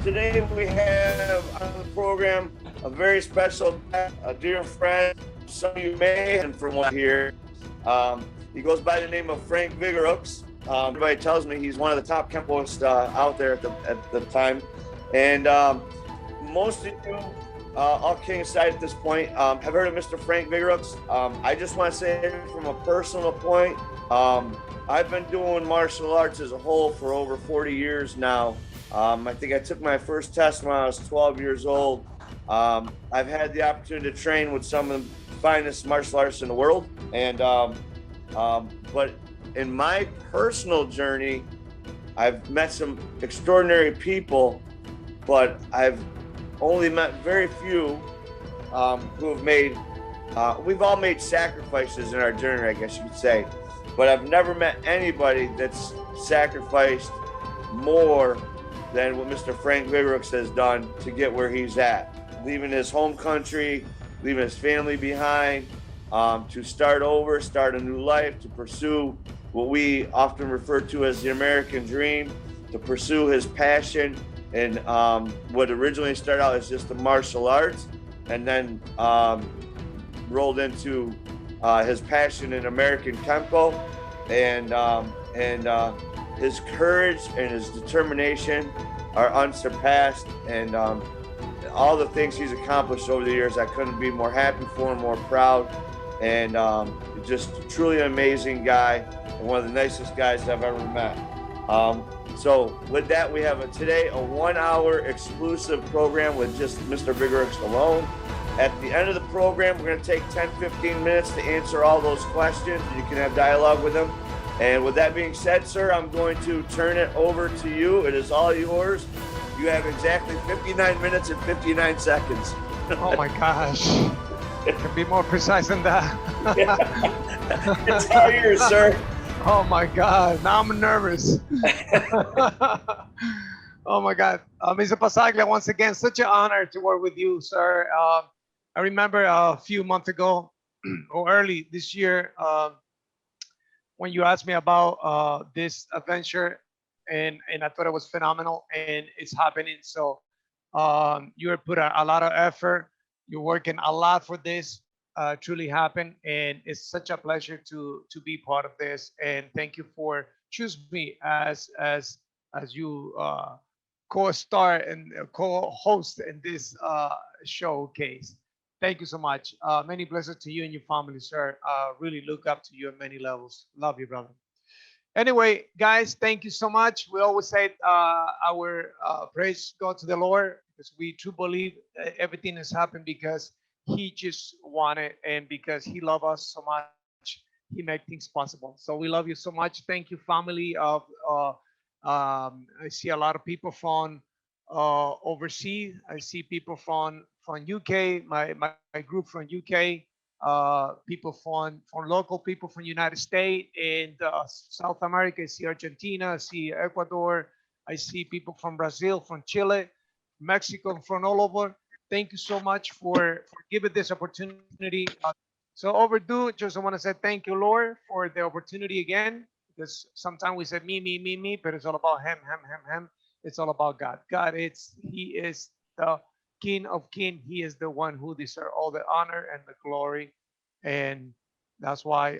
Today we have on the program a very special guest, a dear friend. Some of you may and from what I hear. He goes by the name of Frank Vigoroux. Everybody tells me he's one of the top chemicalists out there at the time. And most of you, all kidding aside at this point, have heard of Mr. Frank Vigoroux. I just want to say from a personal point, I've been doing martial arts as a whole for over 40 years now. I think I took my first test when I was 12 years old. I've had the opportunity to train with some of the finest martial artists in the world. And but in my personal journey, I've met some extraordinary people, but I've only met very few who have made, we've all made sacrifices in our journey, I guess you could say, but I've never met anybody that's sacrificed more than what Mr. Frank Vigoroux has done to get where he's at, leaving his home country, leaving his family behind, to start over, start a new life, to pursue what we often refer to as the American dream, to pursue his passion and what originally started out as just the martial arts, and then rolled into his passion in American Kempo, and his courage and his determination are unsurpassed, and all the things he's accomplished over the years, I couldn't be more happy for him, more proud, and just truly an amazing guy and one of the nicest guys I've ever met. So with that, we have today a 1-hour exclusive program with just Mr. Vigoroux alone. At the end of the program, we're going to take 10-15 minutes to answer all those questions. You can have dialogue with him. And with that being said, sir, I'm going to turn it over to you. It is all yours. You have exactly 59 minutes and 59 seconds. Oh my gosh. It can be more precise than that. It's all yours, sir. Oh my God. Now I'm nervous. Oh my God. Mr. Pasaglia, once again, such an honor to work with you, sir. I remember a few months ago or early this year, when you asked me about this adventure, and I thought it was phenomenal, and it's happening. So you have put a lot of effort. You're working a lot for this truly happen, and it's such a pleasure to be part of this. And thank you for choosing me as you co-star and co-host in this showcase. Thank you so much. Many blessings to you and your family, sir. Really look up to you on many levels. Love you, brother. Anyway, guys, thank you so much. We always say our praise go to the Lord, because we truly believe everything has happened because he just wanted, and because he loves us so much, he made things possible. So we love you so much. Thank you, family of I see a lot of people from overseas. I see people from UK, my group from UK, people from local people from United States and South America. I see Argentina, I see Ecuador, I see people from Brazil, from Chile, Mexico, from all over. Thank you so much for giving this opportunity. So overdue. Just want to say thank you, Lord, for the opportunity again. Because sometimes we say me, but it's all about him. It's all about God. God, he is the King of Kings. He is the one who deserves all the honor and the glory. And that's why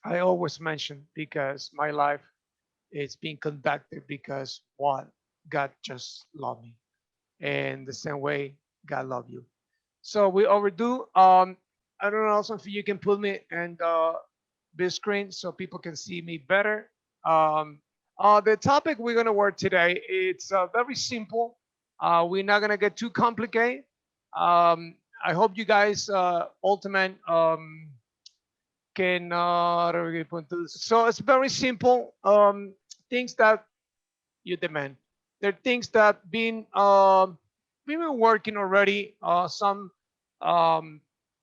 I always mention, because my life is being conducted because what? God just loved me. And the same way God loved you. So we overdue. I don't know if you can put me in the big screen so people can see me better. The topic we're gonna work today, it's very simple. We're not gonna get too complicated. I hope you guys ultimate can so it's very simple. Things that you demand. They're things that we've been working already. Some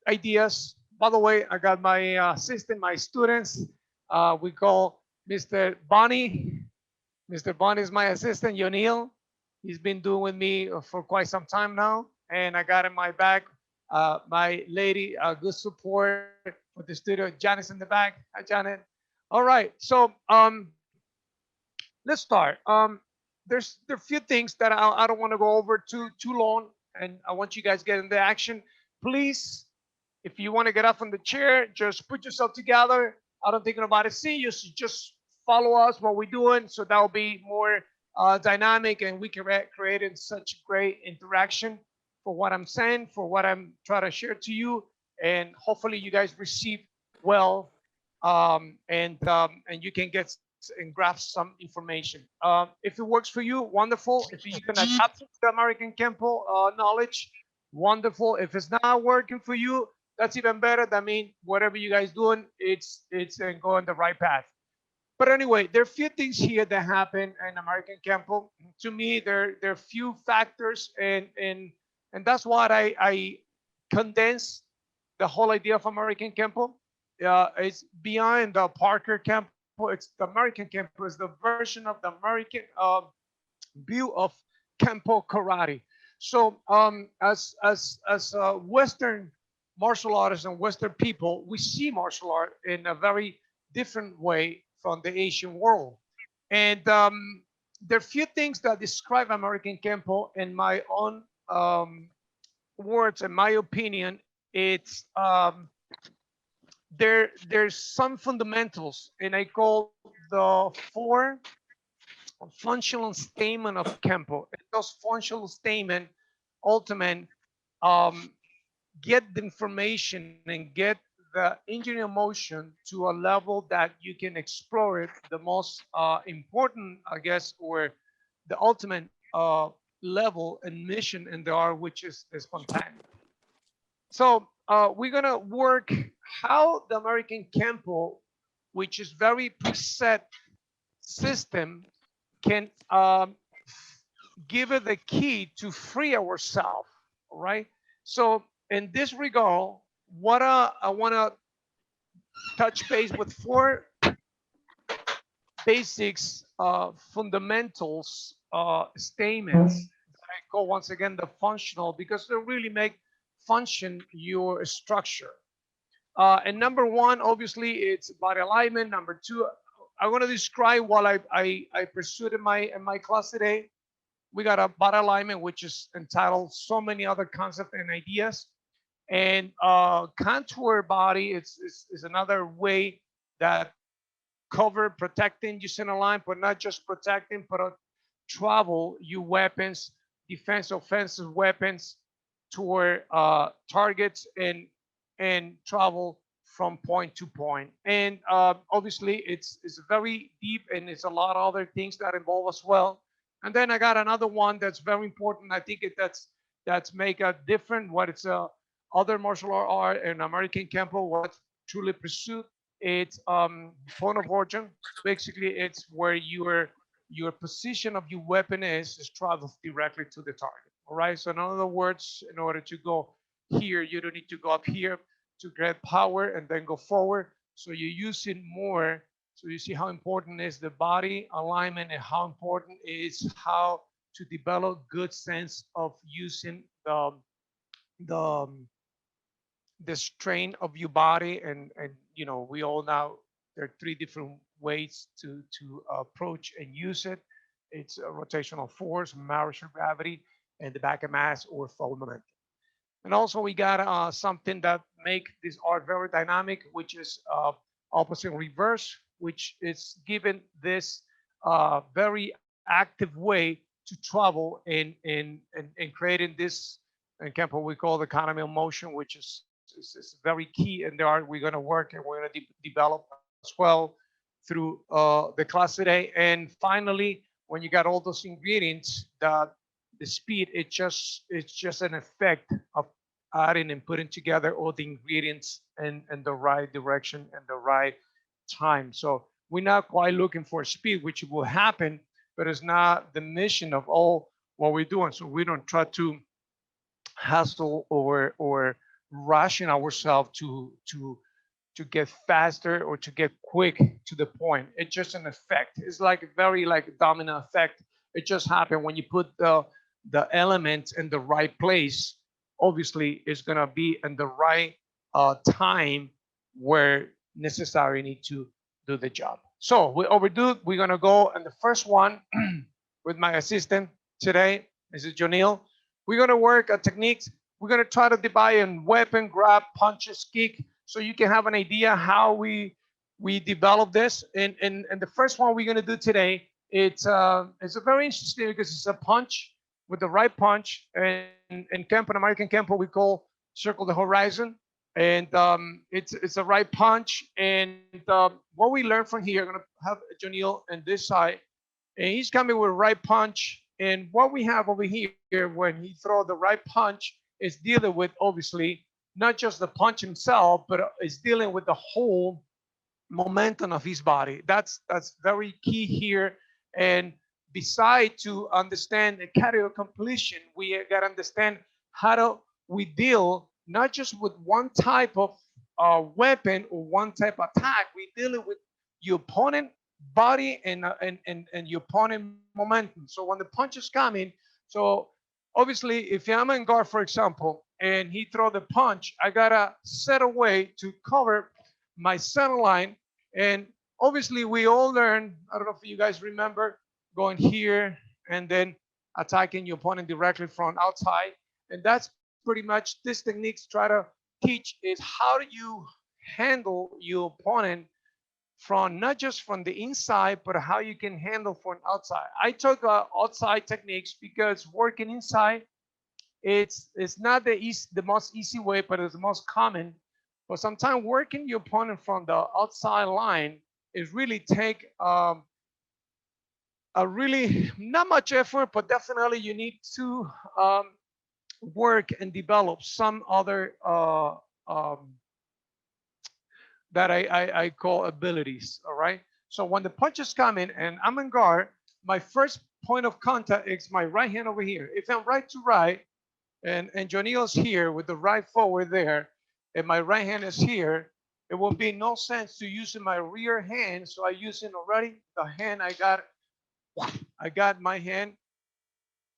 ideas. By the way, I got my assistant, my students. We call Mr. Bonnie. Mr. Bonnie is my assistant, Yonil. He's been doing with me for quite some time now. And I got in my back my lady, good support for the studio. Janet's in the back. Hi, Janet. All right. So let's start. there are a few things that I don't want to go over too long, and I want you guys to get into action. Please, if you want to get up from the chair, just put yourself together. I don't think nobody see you, so just follow us what we're doing. So that will be more dynamic, and we can create in such great interaction for what I'm saying, for what I'm trying to share to you, and hopefully you guys receive well, and you can get and grasp some information. If it works for you, wonderful. If you can adapt the American Kempo knowledge, wonderful. If it's not working for you, that's even better. That means whatever you guys doing, it's going the right path. But anyway, there are a few things here that happen in American Kempo. To me, there are few factors, and that's what I condense the whole idea of American Kempo. It's beyond the Parker Kempo. It's the American Kempo. It's the version of the American view of Kempo karate. So as Western martial artists and Western people, we see martial art in a very different way from the Asian world. And there are few things that describe American Kempo in my own words, in my opinion. It's there's some fundamentals, and I call the four functional statement of Kempo. And those functional statement ultimate get the information and get the engineering motion to a level that you can explore it. The most important, I guess, or the ultimate level and mission in the art, which is spontaneous. So we're gonna work how the American Kempo, which is very preset system, can give it the key to free ourselves. All right. So in this regard, what I want to touch base with four basics, fundamentals, statements. I call once again the functional, because they really make function your structure. And number one, obviously, it's body alignment. Number two, I'm going to describe what I pursued in my class today. We got a body alignment, which is entitled so many other concepts and ideas. And contour body is another way that cover protecting using a line, but not just protecting, but travel your weapons, defense, offensive weapons toward targets and travel from point to point. And obviously it's very deep, and it's a lot of other things that involve as well. And then I got another one that's very important. I think that's make a different what it's other martial art and American Kempo, what's truly pursued. It's point of origin. Basically, it's where your position of your weapon is travels directly to the target. All right. So in other words, in order to go here, you don't need to go up here to get power and then go forward. So you're using more. So you see how important is the body alignment, and how important is how to develop good sense of using the strain of your body. And you know, we all know there are three different ways to approach and use it. It's a rotational force, martial gravity, and the back of mass or forward momentum. And also we got something that make this art very dynamic, which is opposite reverse, which is given this very active way to travel in creating this in Kempo we call the economy of motion, which is very key in the art we're going to work and we're going to develop as well through the class today. And finally, when you got all those ingredients, the speed, it's just an effect of adding and putting together all the ingredients in the right direction and the right time. So we're not quite looking for speed, which will happen, but it's not the mission of all what we're doing. So we don't try to hustle or rushing ourselves to get faster or to get quick to the point. It's just an effect. It's like a very like domino effect. It just happened when you put the elements in the right place. Obviously, it's gonna be in the right time where necessary need to do the job. So we overdo it. We're gonna go, and the first one with my assistant today, Mrs. Jonil. We're gonna work at techniques. We're gonna try to divide in weapon, grab, punches, kick, so you can have an idea how we develop this. And the first one we're gonna do today, it's a very interesting because it's a punch with the right punch. And in Campo, in American Campo, we call circle the horizon. And it's a right punch. And what we learn from here, I'm gonna have Jonil on this side, and he's coming with a right punch. And what we have over here when he throw the right punch is dealing with obviously not just the punch himself, but is dealing with the whole momentum of his body. That's very key here. And beside to understand the cardio completion, we got to understand how do we deal not just with one type of weapon or one type of attack. We dealing with your opponent body and your opponent momentum. So when the punch is coming, so obviously if I'm in guard, for example, and he throw the punch, I gotta set away to cover my center line. And obviously we all learn, I don't know if you guys remember, going here and then attacking your opponent directly from outside. And that's pretty much this techniques try to teach is how do you handle your opponent from not just from the inside, but how you can handle from outside. I took outside techniques because working inside, it's not the most easy way, but it's the most common. But sometimes working your opponent from the outside line is really take a really not much effort, but definitely you need to work and develop some other that I call abilities. All right. So when the punch is coming and I'm in guard, my first point of contact is my right hand over here. If I'm right to right, and Jonil's here with the right forward there, and my right hand is here, it will be no sense to using my rear hand. So I using already the hand I got my hand.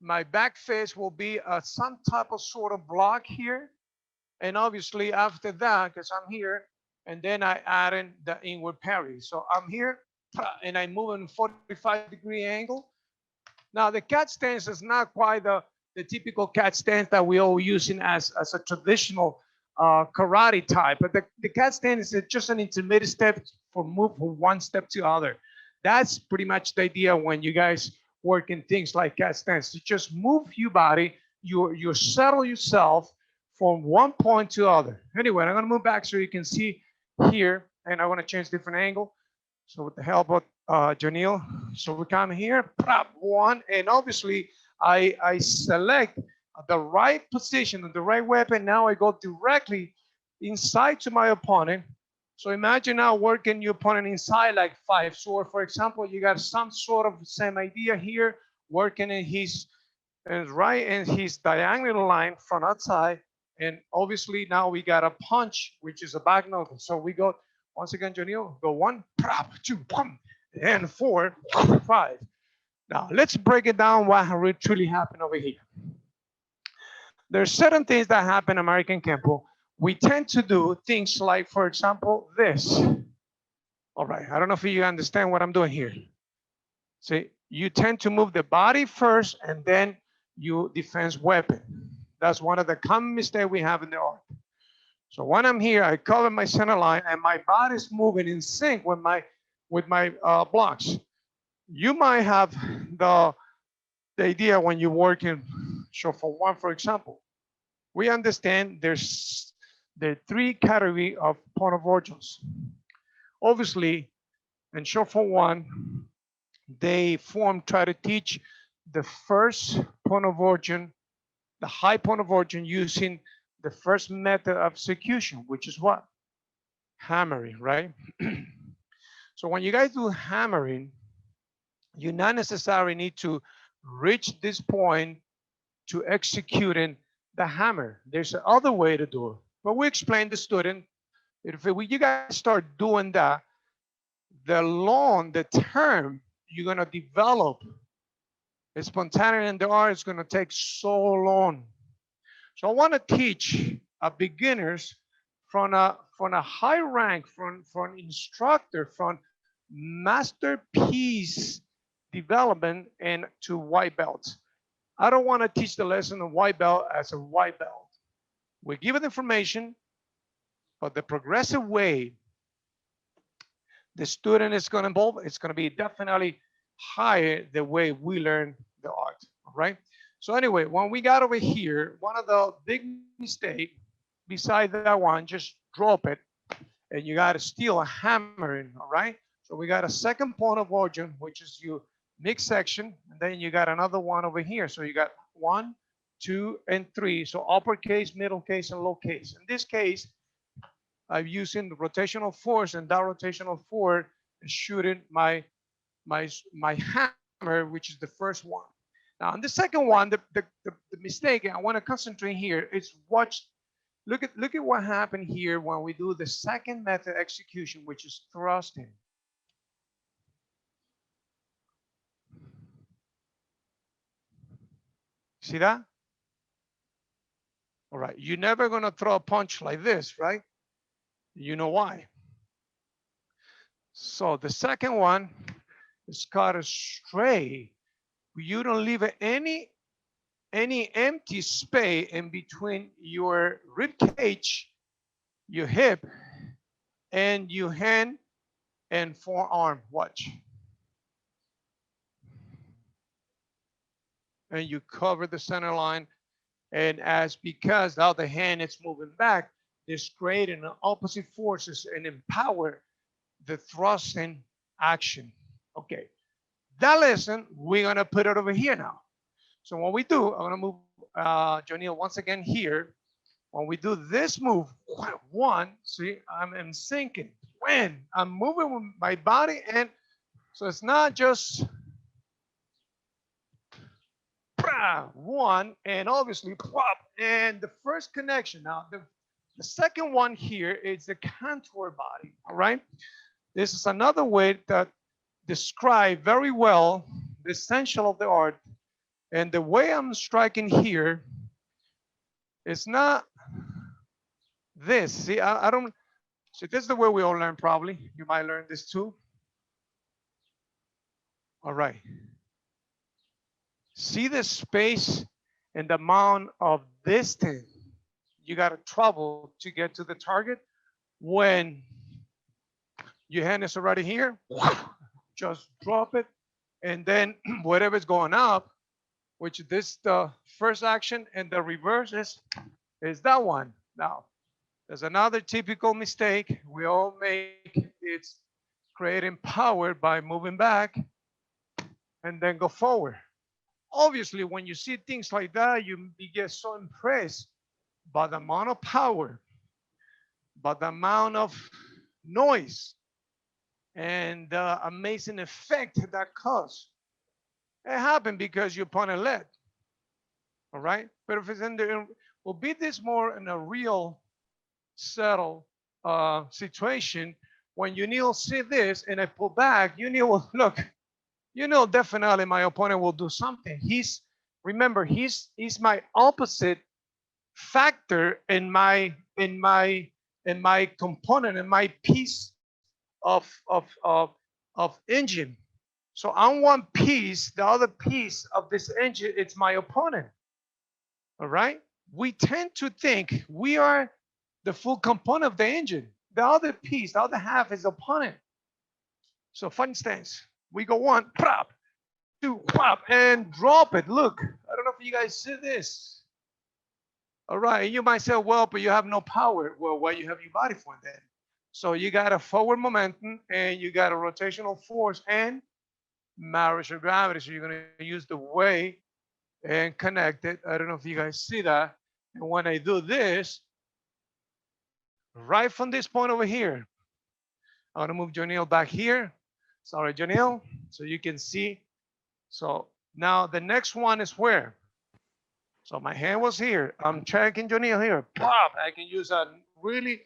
My back face will be some type of sort of block here. And obviously after that, because I'm here, and then I add in the inward parry. So I'm here and I move in 45-degree angle. Now the cat stance is not quite the typical cat stance that we all using as a traditional karate type, but the cat stance is just an intermediate step for move from one step to other. That's pretty much the idea when you guys work in things like cat stance. You just move your body, you settle yourself from one point to other. Anyway, I'm gonna move back so you can see here, and I want to change different angle. So with the help of Jonil, so we come here, prop one, and obviously I select the right position and the right weapon. Now I go directly inside to my opponent. So imagine now working your opponent inside like five. So for example, you got some sort of same idea here, working in his right and his diagonal line from outside. And obviously now we got a punch, which is a back knuckle. So we go, once again, Jonil, go one, prop, two, pump, and 4, 5. Now let's break it down what truly happened over here. There's certain things that happen in American Campo. We tend to do things like, for example, this. All right, I don't know if you understand what I'm doing here. See, you tend to move the body first and then you defense weapon. That's one of the common mistakes we have in the art. So when I'm here, I cover my center line and my body's moving in sync with my blocks. You might have the idea when you work in show for one, for example. We understand there's the 3 categories of point of origins. Obviously, in show for one, they try to teach the first point of origin, the high point of origin using the first method of execution, which is what? Hammering, right? So when you guys do hammering, you not necessarily need to reach this point to executing the hammer. There's another way to do it. But we explain to the student, if you guys start doing that, the term you're gonna develop spontaneity in the art is gonna take so long. So I wanna teach beginners from a high rank, from instructor, from masterpiece development and to white belts. I don't want to teach the lesson of white belt as a white belt. We give it information, but the progressive way the student is going to evolve, it's going to be definitely higher the way we learn the art. All right. So anyway, when we got over here, one of the big mistake beside that one, just drop it, and you got to steal a hammer in. All right. So we got a second point of origin, which is your mix section, and then you got another one over here. So you got 1, 2, and 3. So uppercase, middle case, and low case. In this case, I'm using the rotational force, and that rotational force is shooting my hammer, which is the first one. Now, on the second one, the mistake, and I want to concentrate here, is look at what happened here when we do the second method execution, which is thrusting. See that? All right, you're never going to throw a punch like this, right? You know why. So the second one is cut straight. You don't leave any empty space in between your rib cage, your hip, and your hand and forearm. Watch. And you cover the center line. And because now the hand is moving back, this creating opposite forces and empower the thrusting action. Okay, that lesson, we're gonna put it over here now. So what we do, I'm gonna move Jonil once again here. When we do this move, one, see, I'm sinking. When I'm moving with my body, and so it's not just one, and obviously pop, and the first connection. Now the second one here is the contour body. All right, this is another way that describe very well the essential of the art. And the way I'm striking here is not this. See, I don't see, this is the way we all learn. Probably you might learn this too. All right, see the space and the amount of distance you got to travel to get to the target. When your hand is already here, just drop it, and then whatever's going up, which this the first action, and the reverse is that one. Now, there's another typical mistake we all make. It's creating power by moving back and then go forward. Obviously, when you see things like that, you get so impressed by the amount of power, by the amount of noise, and the amazing effect that caused. It happened because your opponent led. All right, but if it's in there, will be this more in a real settle situation. When you kneel, see this, and I pull back, you kneel. Look, you know definitely my opponent will do something. Remember, he's my opposite factor in my component, in my piece of engine. So on one piece, the other piece of this engine, it's my opponent. All right, we tend to think we are the full component of the engine. The other piece, the other half is opponent. So for instance, we go 1, pop, 2, pop, and drop it. Look, I don't know if you guys see this. All right, you might say, well, but you have no power. Well, what you have your body for then? So you got a forward momentum, and you got a rotational force and marriage of gravity. So you're going to use the weight and connect it. I don't know if you guys see that. And when I do this, right from this point over here, I'm going to move Jonil back here. Sorry, Jonil, so you can see. So now the next one is where? So my hand was here. I'm checking Jonil here. Pop! I can use a really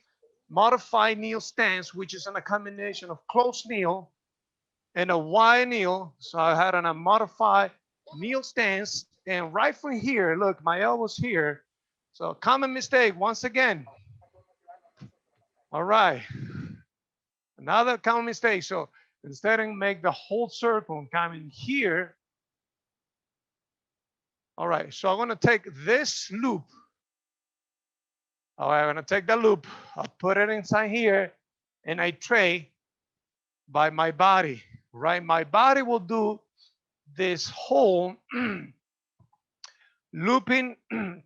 modified kneel stance, which is a combination of close kneel and a wide kneel. So I had a modified kneel stance, and right from here, look, my elbow's here. So common mistake once again. All right, another common mistake. So Instead of make the whole circle and come in here. All right, so I'm gonna take this loop. All right, I'm gonna take the loop, I'll put it inside here, and I tray by my body, right? My body will do this whole looping,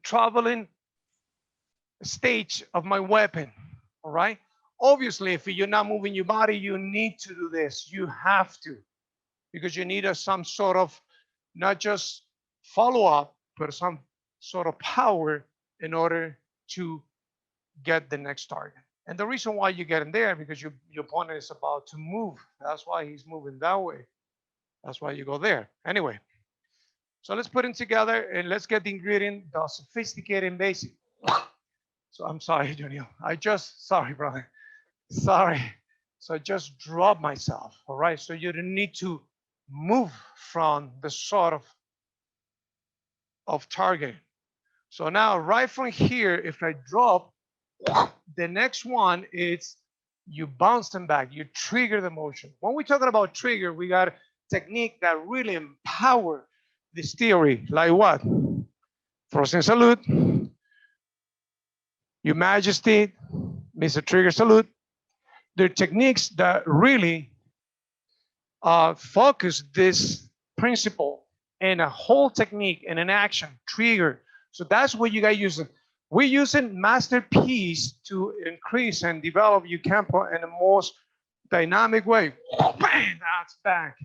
traveling stage of my weapon, all right? Obviously, if you're not moving your body, you need to do this. You have to, because you need some sort of, not just follow up, but some sort of power in order to get the next target. And the reason why you get in there, because your opponent is about to move. That's why he's moving that way. That's why you go there. Anyway, so let's put them together and let's get the ingredient, the sophisticated and basic. So I'm sorry, Junior. Sorry, brother. Sorry. So I just dropped myself. All right. So you don't need to move from the sort of target. So now right from here, if I drop, the next one is you bounce them back. You trigger the motion. When we're talking about trigger, we got a technique that really empower this theory. Like what? Frozen salute. Your Majesty, Mr. Trigger salute. They're techniques that really focus this principle in a whole technique and an action trigger. So that's what you guys using. We're using masterpiece to increase and develop your campo in the most dynamic way. Bang, that's back.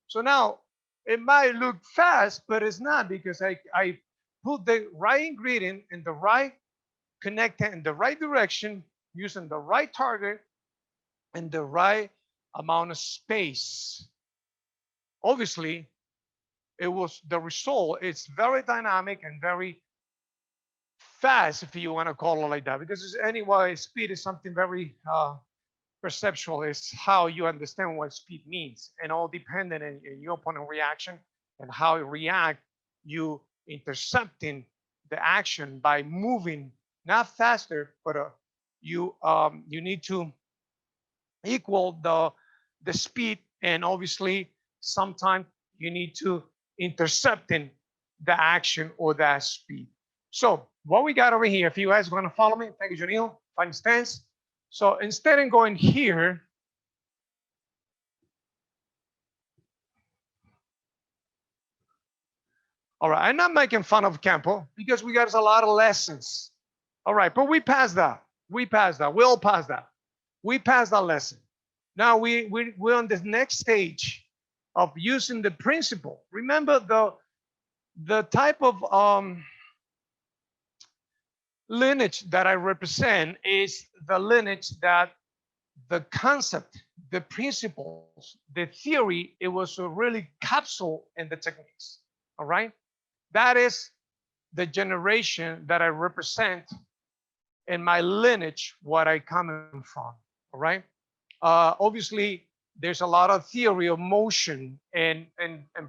So now it might look fast, but it's not, because I put the right ingredient in the right connector in the right direction, using the right target and the right amount of space. Obviously, it was the result. It's very dynamic and very fast, if you want to call it like that, because anyway, speed is something very perceptual. It's how you understand what speed means, and all dependent on your opponent reaction and how you react, you intercepting the action by moving not faster, but you need to equal the speed, and obviously sometimes you need to intercepting the action or that speed. So what we got over here, if you guys are going to follow me, thank you, Janil, find stance. So instead of going here, all right, I'm not making fun of Campo because we got a lot of lessons. All right, but we passed that. We passed that. We all passed that. We passed that lesson. Now we're on the next stage of using the principle. Remember the type of lineage that I represent is the lineage that the concept, the principles, the theory, it was a really capsule in the techniques. All right, that is the generation that I represent in my lineage, what I come from. All right, obviously there's a lot of theory of motion and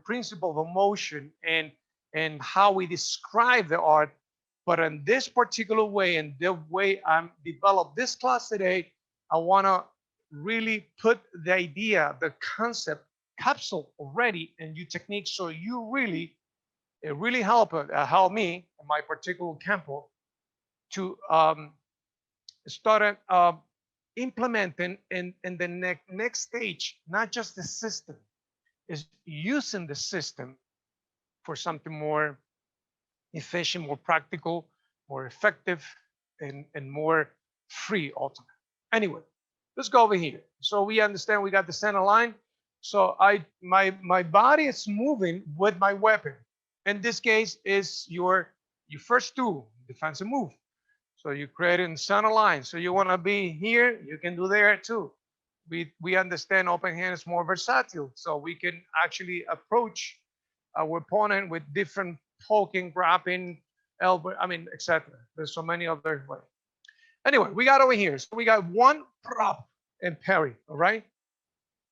principle of motion and how we describe the art. But in this particular way, and the way I'm developed this class today, I want to really put the idea, the concept capsule already in your technique. So you really, it really help me in my particular campo to start implementing in the next stage, not just the system, is using the system for something more efficient, more practical, more effective, and more free ultimately. Anyway, let's go over here. So we understand we got the center line. So my body is moving with my weapon. In this case is your first tool, defensive move. So you create in center line. So you want to be here, you can do there too. We understand open hand is more versatile. So we can actually approach our opponent with different poking, grabbing, elbow, etc. There's so many other ways. Anyway, we got over here. So we got one prop and parry, all right?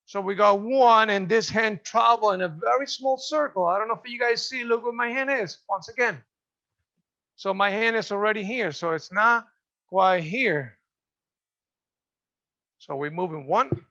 So we got one, and this hand travel in a very small circle. I don't know if you guys see, look what my hand is, once again. So my hand is already here, so it's not quite here. So we're moving one,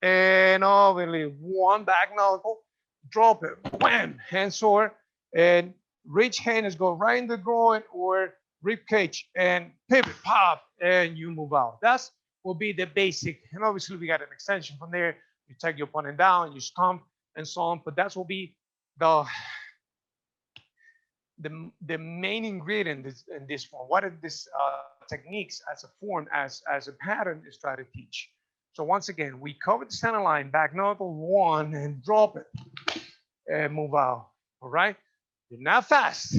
and obviously one back knuckle, drop it, wham, hand sword, and reach hand is go right in the groin or rib cage and pivot, pop, and you move out. That's will be the basic. And obviously we got an extension from there. You take your opponent down, you stomp, and so on. But that will be the main ingredient in this form. What are these techniques as a form, as a pattern is try to teach. So once again, we cover the center line, back knuckle, one, and drop it, and move out, all right? You're not fast,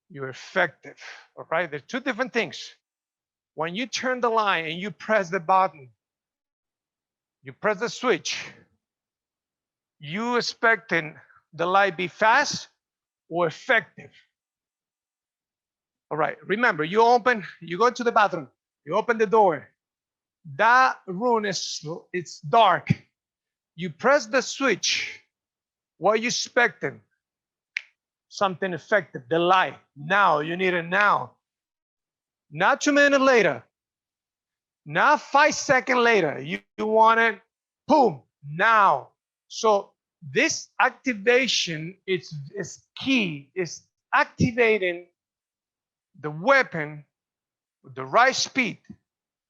you're effective, all right? There's two different things. When you turn the line and you press the button, you press the switch, you expecting the light be fast or effective. All right, remember, you go to the bathroom, you open the door, that room it's dark. You press the switch, what are you expecting? Something effective, the light. Now, you need it now. Not 2 minutes later, not 5 seconds later. You want it, boom, now. So this activation is key. It's activating the weapon with the right speed,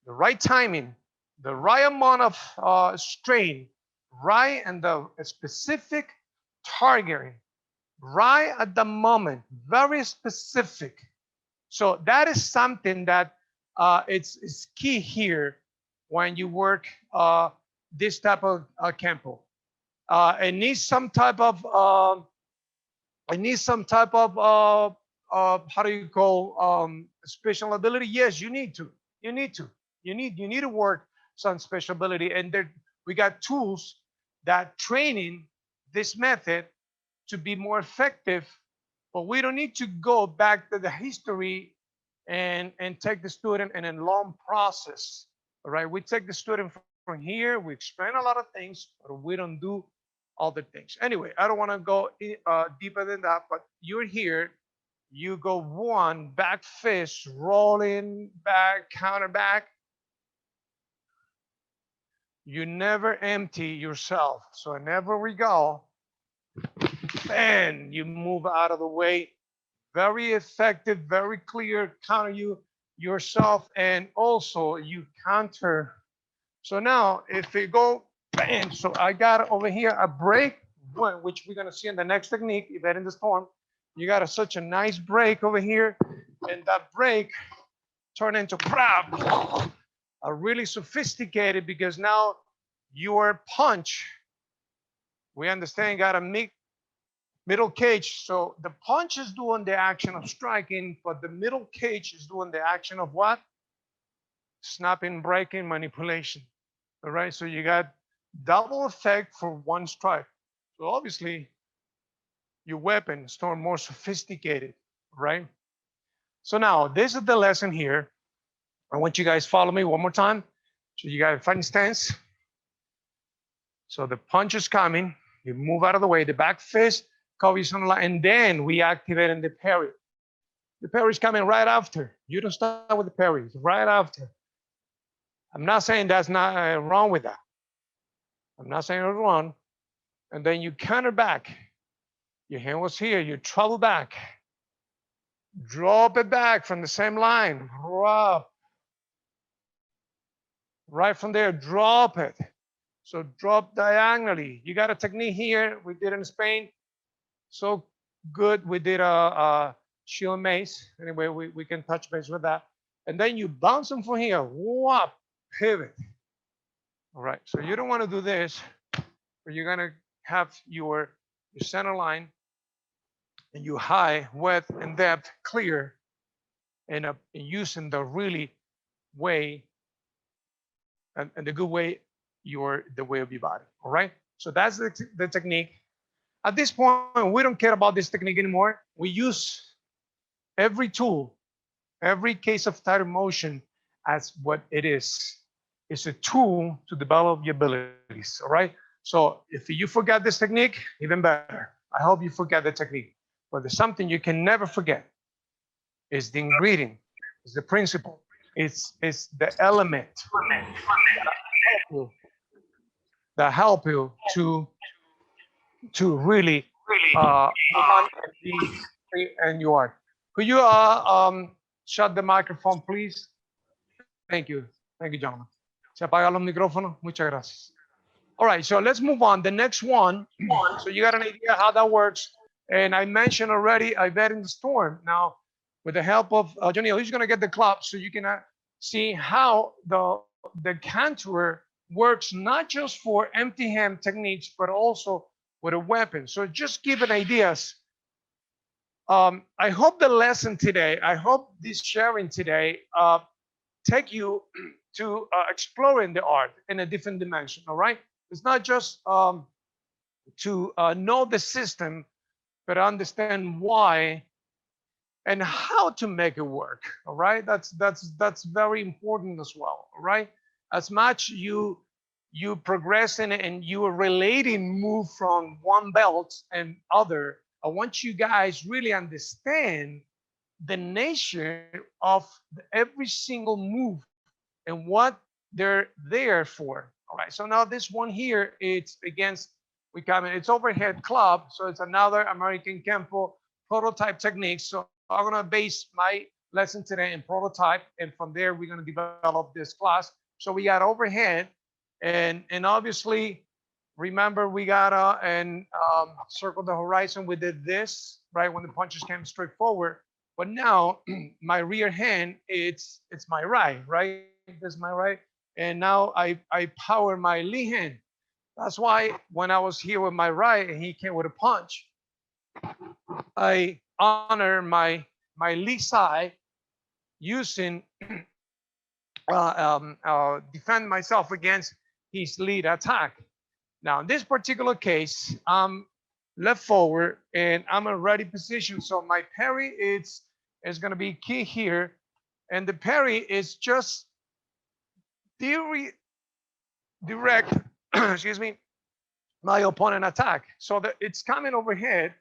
the right timing, the right amount of strain, right, and the specific targeting, right at the moment, very specific. So that is something that it's key here when you work this type of campo. It needs some type of how do you call special ability? Yes, you need to. You need to work some special ability, and there we got tools that training this method to be more effective. But we don't need to go back to the history and take the student in a long process. All right, we take the student from here. We explain a lot of things, but we don't do other things. Anyway, I don't want to go deeper than that. But you're here. You go one back fist, rolling back, counter back. You never empty yourself. So whenever we go, and you move out of the way. Very effective, very clear, counter yourself, and also you counter. So now if you go, bam, so I got over here a break, which we're gonna see in the next technique, Event in the Storm. You got such a nice break over here, and that break turn into a really sophisticated, because now your punch, we understand, got a middle cage. So the punch is doing the action of striking, but the middle cage is doing the action of what? Snapping, breaking, manipulation. All right, so you got double effect for one strike. So obviously your weapon is more sophisticated, right? So now this is the lesson here. I want you guys follow me one more time. So you got a fighting stance. So the punch is coming, you move out of the way, the back fist, cover you on the line, and then we activate in the parry. The parry is coming right after. You don't start with the parry, it's right after. I'm not saying that's not wrong with that. I'm not saying it's wrong. And then you counter back. Your hand was here, you travel back. Drop it back from the same line. Drop. Right from there, drop it. So drop diagonally. You got a technique here. We did in Spain. So good. We did a shield mace. Anyway, we can touch base with that. And then you bounce them from here. Whop, pivot. All right. So you don't want to do this, but you're going to have your center line and your high, width, and depth clear, and using the really way and the good way, the way of your body. All right. So that's the technique. At this point, we don't care about this technique anymore. We use every tool, every case of tighter motion as what it is. It's a tool to develop your abilities. All right. So if you forget this technique, even better. I hope you forget the technique. But there's something you can never forget. It's the ingredient. It's the principle. It's the element. that help you to really move on and be free and you are. Could you shut the microphone, please? Thank you. Thank you, gentlemen. Se apagan los micrófonos. Muchas gracias. All right, so let's move on. The next one. So you got an idea how that works. And I mentioned already, I bet in the storm. Now, with the help of Johnny, he's going to get the club so you can see how the contour works not just for empty hand techniques, but also with a weapon. So just giving ideas. I hope the lesson today, I hope this sharing today take you to exploring the art in a different dimension, all right? It's not just to know the system, but understand why and how to make it work, all right? That's very important as well, all right? As much you progress in it and you are relating move from one belt and other, I want you guys really understand the nature of every single move and what they're there for. All right, so now this one here, it's against, it's overhead club, so it's another American Kempo prototype technique. So I'm gonna base my lesson today in prototype, and from there we're gonna develop this class. So we got overhead, and obviously, remember we gotta circle the horizon. We did this, right, when the punches came straight forward. But now my rear hand, it's my right? This is my right. And now I power my lead hand. That's why when I was here with my right and he came with a punch, I honor my lead side using defend myself against his lead attack. Now in this particular case, I'm left forward and I'm in ready position. So my parry is going to be key here, and the parry is just direct excuse me, my opponent attack. So that it's coming overhead,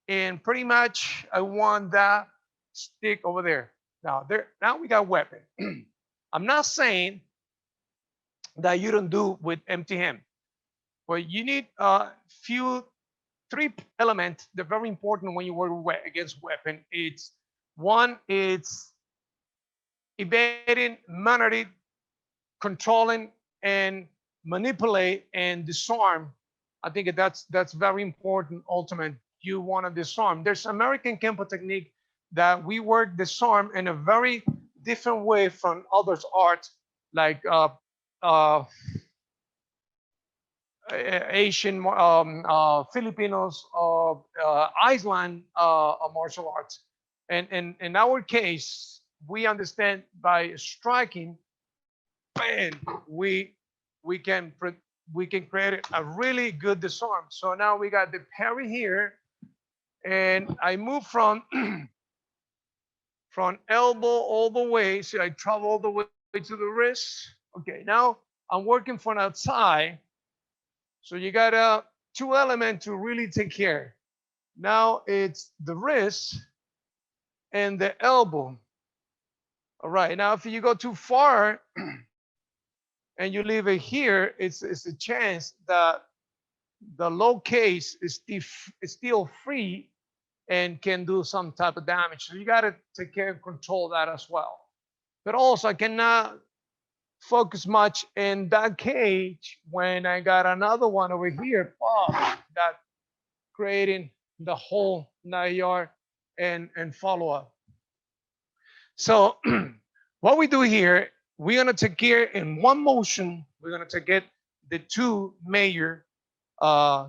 and pretty much I want that stick over there. Now we got weapon. I'm not saying that you don't do with empty hand, but you need three elements that are very important when you work against weapon. It's one, it's evading, managing, controlling, and manipulate and disarm. I think that's very important. Ultimate, you want to disarm. There's American Kempo technique that we work disarm in a very different way from others art, like Asian, Filipinos, Iceland martial arts. And in our case, we understand by striking, bam, we can create a really good disarm. So now we got the parry here, and I move from elbow all the way. So I travel all the way to the wrist. Okay, now I'm working from outside. So you got two elements to really take care. Now it's the wrist and the elbow. All right, now if you go too far and you leave it here, it's a chance that the low case is still free and can do some type of damage. So you got to take care and control that as well. But also I cannot focus much in that cage when I got another one over here, that creating the whole 9 yard and follow up. So what we do here, we're going to take care in one motion. We're going to take the two major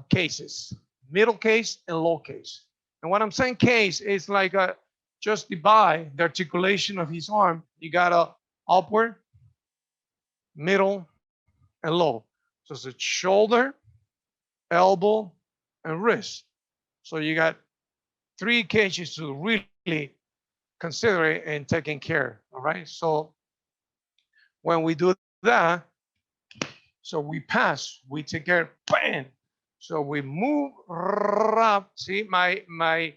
cases, middle case and low case. And what I'm saying case is like just divide the articulation of his arm. You got a upward, middle, and low. So it's a shoulder, elbow, and wrist. So you got three cases to really consider it and taking care. All right. So when we do that, so we pass, we take care, bam. So we move up. See, my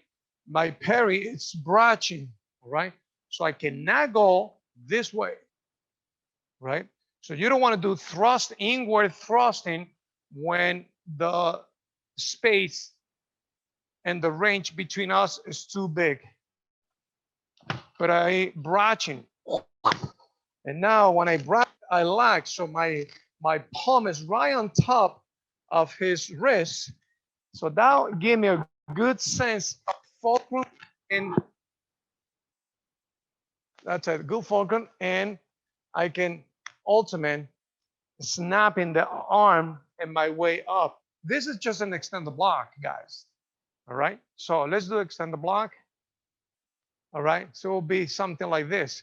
parry is branching, all right? So I cannot go this way, right? So you don't want to do thrust, inward thrusting when the space and the range between us is too big. But I brushing, and now when I brush, I lag, so my palm is right on top of his wrist. So that gave me a good sense of fulcrum, and that's a good fulcrum, and I can ultimate snapping the arm and my way up. This is just an extend the block, guys. All right, so let's do extend the block. All right, so it'll be something like this.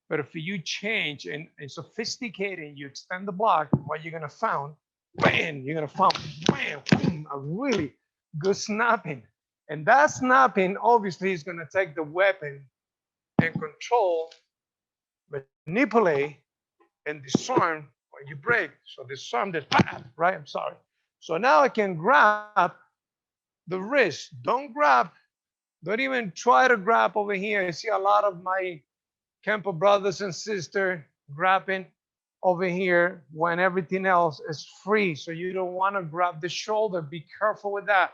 But if you change and sophisticate and you extend the block, what you're gonna find, bam, you're gonna find, bam, boom, a really good snapping. And that snapping obviously is gonna take the weapon and control, manipulate, and disarm when you break. So disarm this, right? I'm sorry. So now I can grab the wrist. Don't grab, don't even try to grab over here. I see a lot of my Kempo brothers and sisters grabbing over here when everything else is free. So you don't want to grab the shoulder. Be careful with that.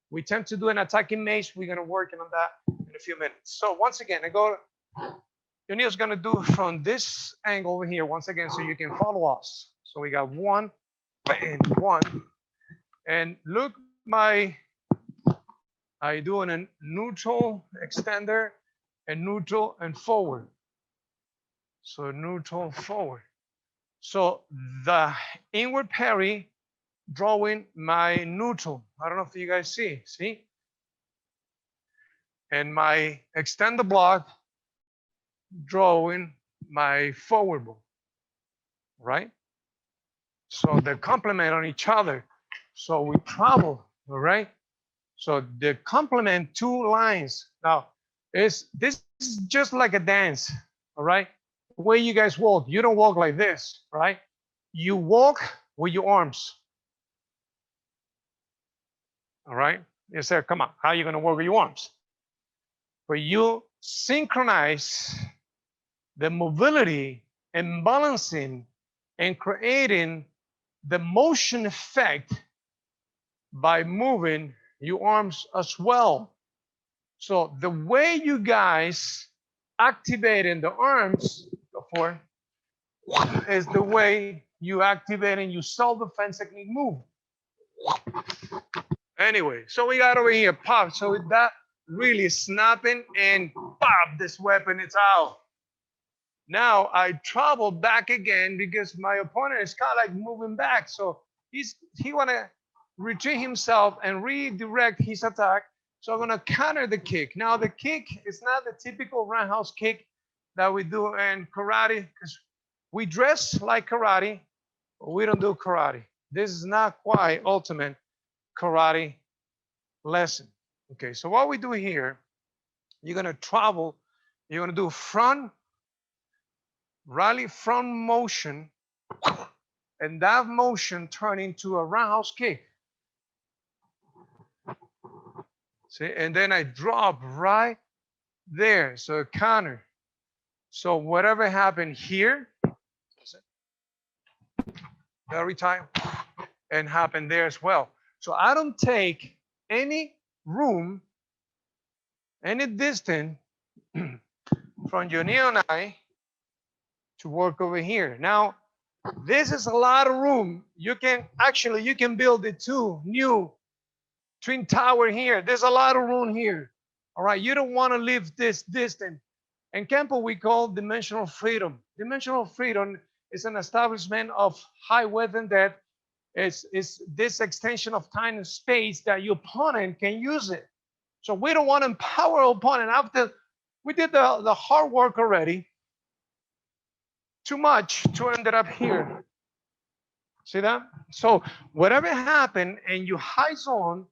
We tend to do an attacking mace. We're going to work on that in a few minutes. So once again, Junio's going to do from this angle over here once again so you can follow us. So we got one, bang, one. And look, I do a neutral extender and neutral and forward. So neutral forward. So the inward parry drawing my neutral. I don't know if you guys see? And my extend the block drawing my forward ball, right? So they complement on each other. So we travel, all right? So they complement two lines. Now, this is just like a dance, all right? The way you guys walk, you don't walk like this, right? You walk with your arms, all right? You say, come on, how are you gonna walk with your arms? But you synchronize the mobility and balancing and creating the motion effect by moving your arms as well. So the way you guys activating the arms before is the way you activating your self-defense technique move. Anyway, so we got over here, pop. So with that really snapping and pop, this weapon, it's out. Now I travel back again because my opponent is kind of like moving back. So he want to retreat himself and redirect his attack. So I'm going to counter the kick. Now the kick is not the typical roundhouse kick that we do in karate because we dress like karate, but we don't do karate. This is not quite ultimate karate lesson. Okay, so what we do here, you're going to travel, you're going to do front, rally front motion, and that motion turn into a roundhouse kick. See, and then I drop right there, so counter. So whatever happened here, every time, and happen there as well. So I don't take any room, any distance from Junio and I to work over here. Now, this is a lot of room. You can build the two new twin tower here. There's a lot of room here. All right, you don't want to leave this distance. In Kempo, we call dimensional freedom. Dimensional freedom is an establishment of high weapon that is this extension of time and space that your opponent can use it. So we don't want to empower our opponent. After we did the hard work already, too much to end up here. See that? So whatever happened in your high zone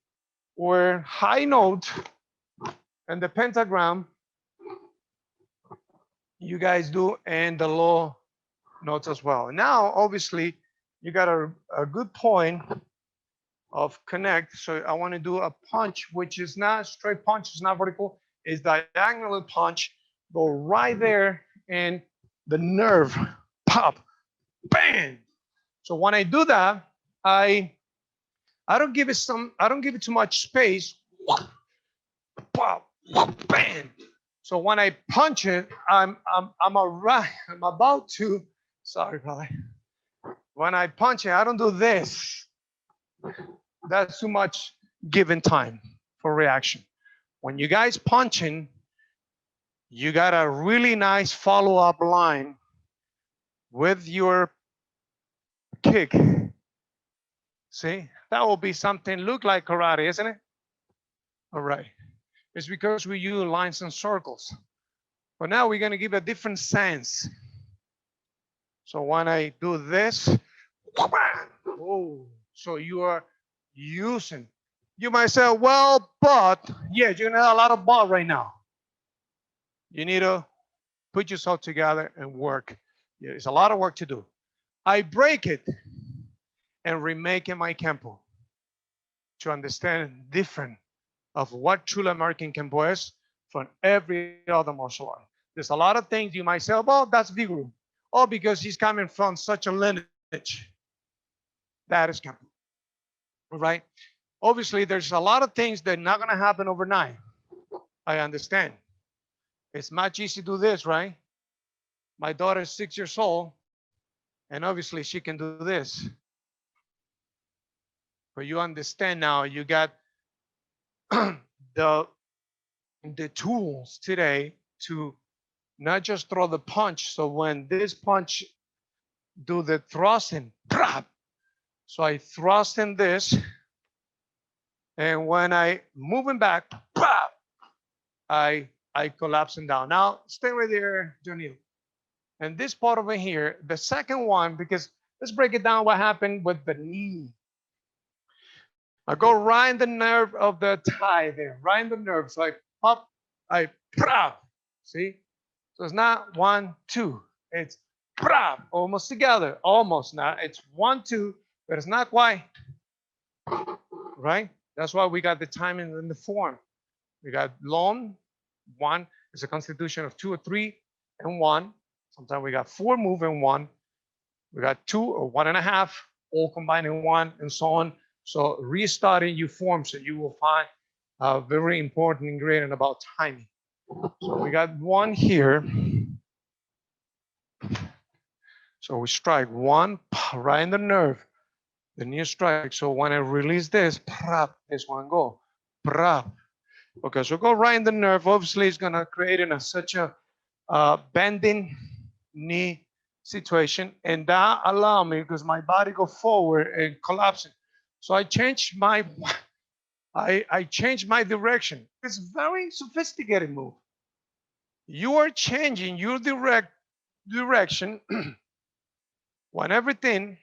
or high note and the pentagram, you guys do and the low notes as well. Now, obviously, you got a good point of connect. So I want to do a punch, which is not straight punch, it's not vertical, it's diagonal punch. Go right there and the nerve, pop, bang. So when I do that, I I don't give it too much space. Bam. So when I punch it, I'm about to, sorry, brother. When I punch it, I don't do this. That's too much given time for reaction. When you guys punching, you got a really nice follow-up line with your kick. See, that will be something look like karate, isn't it? All right. It's because we use lines and circles. But now we're going to give a different sense. So when I do this, oh, so you are using. You might say, well, but, yeah, you're going to have a lot of but right now. You need to put yourself together and work. Yeah, it's a lot of work to do. I break it and remake in my Kempo to understand different of what truly American Kempo is from every other martial art. There's a lot of things you might say, well, that's Vigoroux. Oh, because he's coming from such a lineage. That is Kempo, right? Obviously, there's a lot of things that are not going to happen overnight. I understand. It's much easier to do this, right? My daughter is 6 years old, and obviously she can do this. But you understand now, you got the tools today to not just throw the punch. So when this punch do the thrusting, so I thrust in this, and when I moving back, I collapse him down. Now stay right there, Jonil. And this part over here, the second one, because let's break it down what happened with the knee. I go right in the nerve of the thigh there, right in the nerve. So I pop, I prop. See? So it's not 1, 2. It's prop, almost together. Almost now. It's 1, 2, but it's not quite. Right? That's why we got the timing in the form. We got long, 1 is a constitution of 2 or 3 and 1. Sometimes we got 4 move and 1. We got 2 or 1.5, all combined in 1, and so on. So restarting your form, so you will find a very important ingredient about timing. So we got 1 here. So we strike 1 right in the nerve, the knee strike. So when I release this, this one go. Okay, so go right in the nerve. Obviously, it's gonna create such a bending knee situation, and that allow me, because my body go forward and collapsing. So I changed my direction. It's a very sophisticated move. You are changing your direction when everything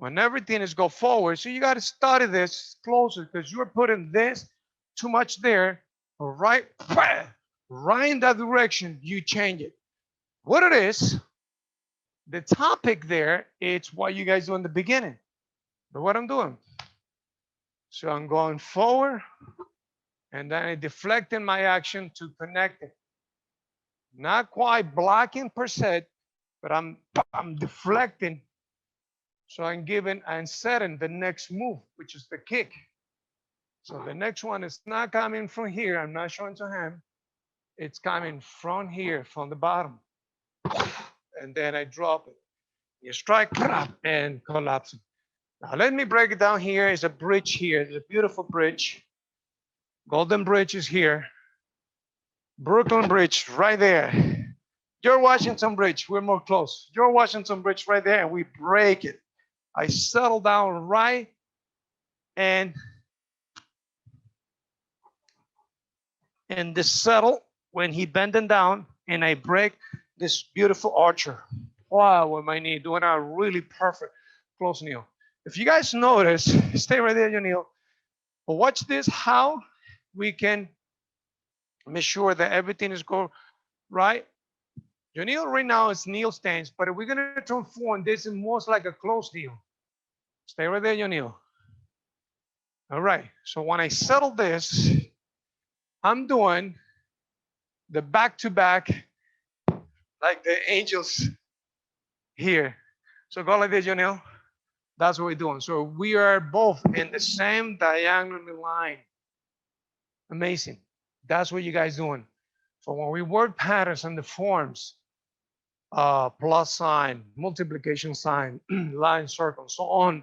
is go forward. So you got to study this closer, because you're putting this too much there, right in that direction. You change it. What it is, the topic there, it's what you guys do in the beginning. But what I'm doing, so I'm going forward, and then I deflecting my action to connect it. Not quite blocking per se, but I'm deflecting. So I'm setting the next move, which is the kick. So the next one is not coming from here. I'm not showing to him. It's coming from here, from the bottom. And then I drop it. You strike and collapse it. Now let me break it down here. It's a bridge here. It's a beautiful bridge. Golden Bridge is here. Brooklyn Bridge right there. George Washington Bridge, we're more close. George Washington Bridge right there, and we break it. I settle down right, and this settle when he bending down, and I break this beautiful archer. Wow, with my knee, doing a really perfect close knee. If you guys notice, stay right there, Neil. But watch this, how we can make sure that everything is going right. Neil right now is kneel stance, but we're going to transform this in most like a close kneel. Stay right there, Neil. All right, so when I settle this, I'm doing the back-to-back like the angels here. So go like this, Neil. That's what we're doing. So we are both in the same diagonal line. Amazing. That's what you guys doing. So when we work patterns and the forms, plus sign, multiplication sign, line, circle, so on,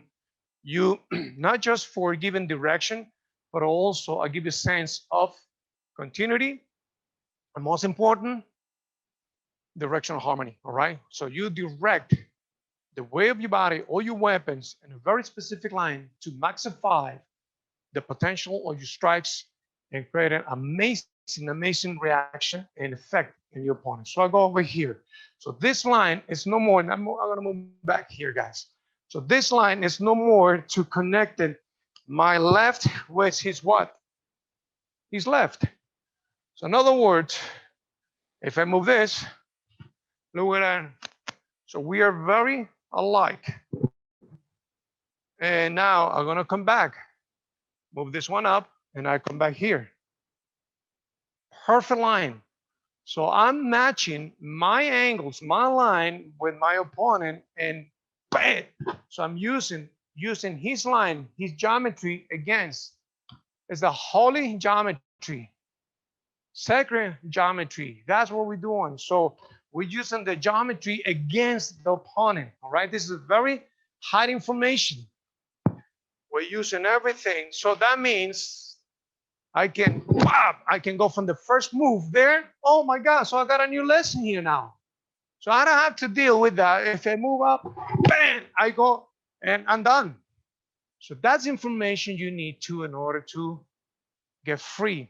you not just for given direction, but also I give you a sense of continuity, and most important, directional harmony. All right. So you direct the way of your body, all your weapons in a very specific line to maxify the potential of your strikes and create an amazing reaction and effect in your opponent. So I go over here. So this line is no more, and I'm going to move back here, guys. So this line is no more to connect it, my left with his what? His left. So in other words, if I move this, look at that. So we are very alike. And now I'm going to come back, move this one up, and I come back here. Perfect line. So I'm matching my angles, my line with my opponent, and bam! So I'm using his line, his geometry against. It's the holy geometry, sacred geometry. That's what we're doing. So we're using the geometry against the opponent. All right, this is very high information. We're using everything. So that means I can go from the first move there. Oh my God, so I got a new lesson here now. So I don't have to deal with that. If I move up, bam, I go and I'm done. So that's information you need to in order to get free.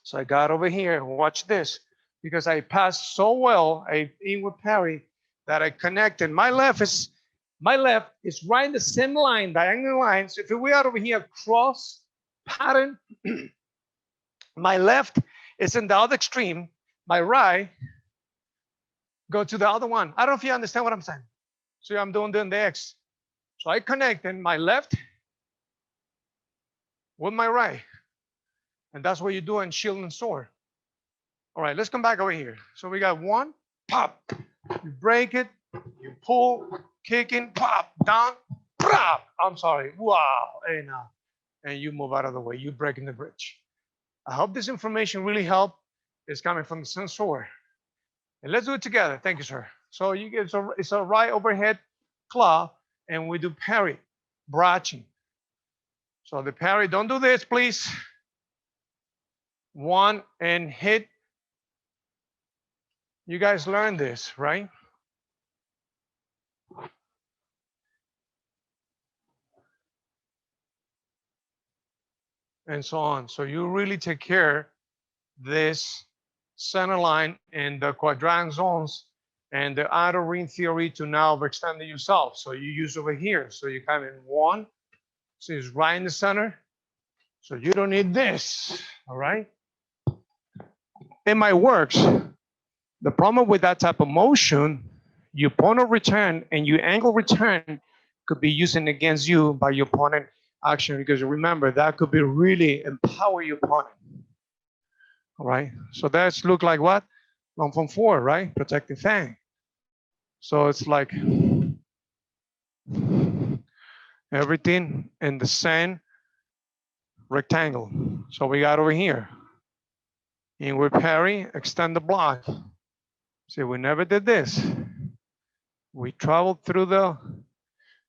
So I got over here, watch this, because I passed so well a inward parry that I connected. My left is right in the same line, diagonal line. So if we are over here, cross pattern, my left is in the other extreme, my right go to the other one. I don't know if you understand what I'm saying. So I'm doing the X. So I connected my left with my right. And that's what you do in shield and sword. All right, let's come back over here. So we got one, pop. You break it, you pull, kicking, pop, down, pop. I'm sorry, wow. And you move out of the way. You're breaking the bridge. I hope this information really helped. It's coming from the sensor. And let's do it together. Thank you, sir. So you get it's a right overhead claw, and we do parry, braching. So the parry, don't do this, please. One and hit. You guys learned this, right? And so on. So you really take care this center line and the quadrant zones and the outer ring theory to now overextend it yourself. So you use over here. So you come in one, so it's right in the center. So you don't need this, all right? It might work. The problem with that type of motion, your opponent return and your angle return could be using against you by your opponent action, because remember, that could be really empower your opponent. All right, so that's look like what? Long from four, right? Protecting fang. So it's like everything in the same rectangle. So we got over here. Inward parry, extend the block. See, we never did this. We traveled through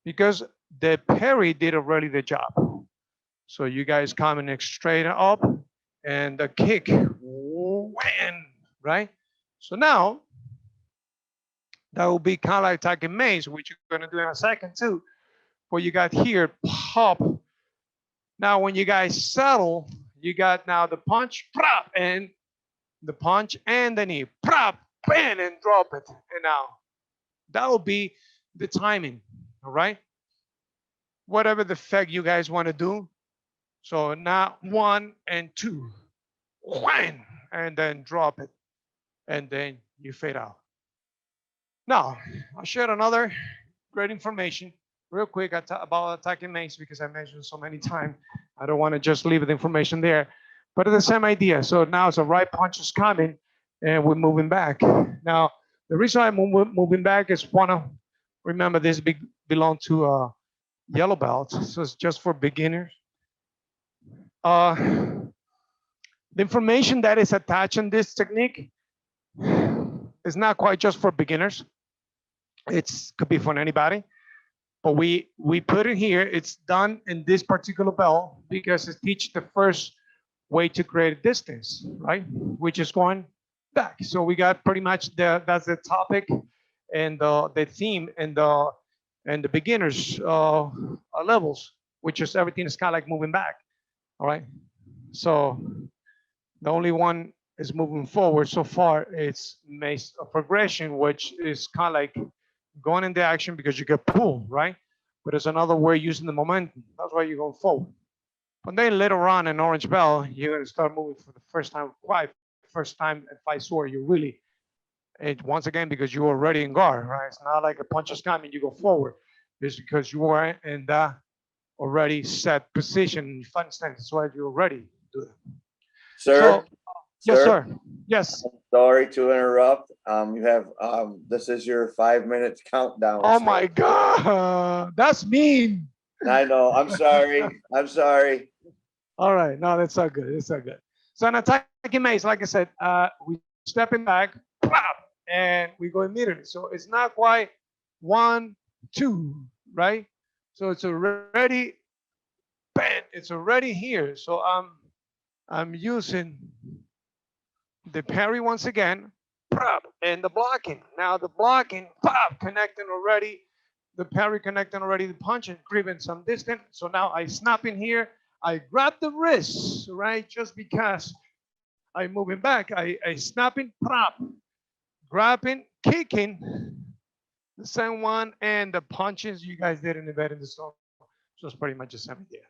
because the parry did already the job. So you guys coming straight up and the kick, wham, right? So now, that will be kind of like attacking mace, which you're gonna do in a second too. What you got here, pop. Now when you guys settle, you got now the punch, prop, and the punch and the knee, prop, bam, and drop it. And now, that will be the timing, all right? Whatever the effect you guys want to do. So now 1 and 2, wham, and then drop it, and then you fade out. Now, I'll share another great information real quick about attacking mace, because I mentioned so many times. I don't want to just leave the information there, but it's the same idea. So now it's a right punch is coming, and we're moving back. Now, the reason I'm moving back is want to remember this big belong to yellow belt, so it's just for beginners. Uh, the information that is attached in this technique is not quite just for beginners. It's could be for anybody, but we put it here. It's done in this particular belt because it teaches the first way to create a distance, right? Which is going back. So we got pretty much that's the topic and the theme and the beginners levels, which is everything is kind of like moving back. All right. So the only one is moving forward so far. It's makes a progression, which is kind of like going into action because you get pulled, right? But there's another way using the momentum. That's why you're going forward. But then later on in Orange Bell, you're going to start moving for the first time, quite first time at Fight Sword. You really, it once again, because you're already in guard, right? It's not like a punch is coming, you go forward. It's because you are in that already set position, fighting stance. That's why you already do it. Sir, So, yes, sir. Yes. Sorry to interrupt. You have this is your 5 minutes countdown. Oh sir. my God, that's mean. I know. I'm sorry. I'm sorry. All right, no, that's all good. It's all good. So an attacking mace, like I said, we stepping back, pop, and we go immediately. So it's not quite 1, 2, right? So it's already bent. It's already here. So I'm using the parry once again, pop, and the blocking. Now the blocking, pop, connecting already. The parry connecting already. The punch and creeping some distance. So now I snap in here. I grab the wrist, right? Just because I'm moving back. I snapping, pop, grabbing, kicking. The same one, and the punches you guys did in the bed in the store. So it's pretty much the same idea.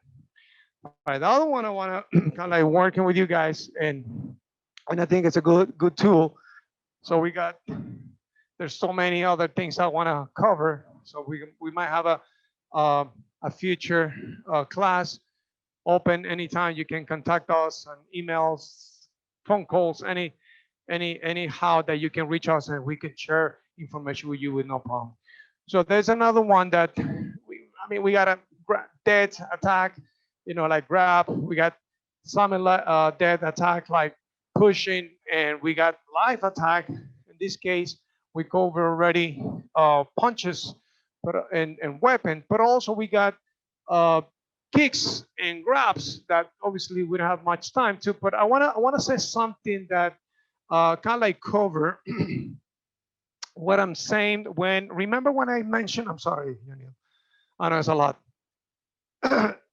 All right, the other one I want to kind of like working with you guys, and I think it's a good tool. So we got, there's so many other things I want to cover. So we might have a future class open anytime. You can contact us on emails, phone calls, anyhow that you can reach us, and we can share information with you with no problem. So there's another one that we got a dead attack, like grab. We got some dead attack like pushing, and we got live attack. In this case, we cover already punches, but and weapon, but also we got kicks and grabs that obviously we don't have much time to. But I wanna say something that kind of like cover what I'm saying. Remember when I mentioned, I'm sorry, I know it's a lot.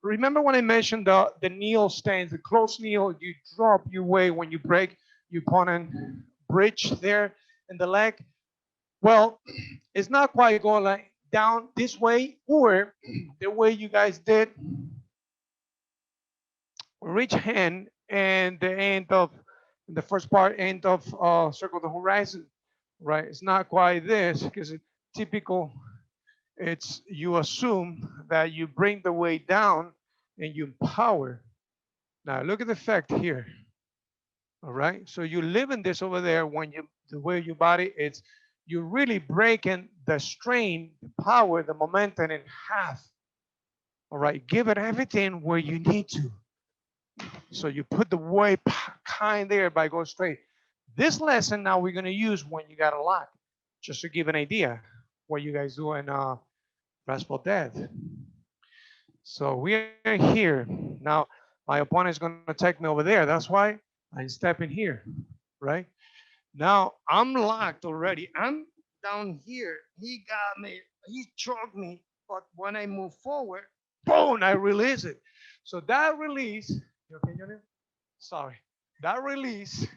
Remember when I mentioned the kneel stance, the close kneel, you drop your way when you break your opponent bridge there in the leg. Well, it's not quite going like down this way or the way you guys did. Reach hand and the end of the first part, end of circle the horizon, right? It's not quite this because it's typical. It's you assume that you bring the weight down and you empower. Now look at the effect here. All right. So you live in this over there when you the way your body it's you're really breaking the strain, the power, the momentum in half. All right. Give it everything where you need to. So you put the weight kind there by going straight. This lesson now we're going to use when you got a lock, just to give an idea what you guys do in Restful Death. So we are here. Now my opponent is going to take me over there. That's why I'm stepping here, right? Now I'm locked already. I'm down here. He got me. He choked me. But when I move forward, boom, I release it. So that release, you okay, Johnny? Sorry. That release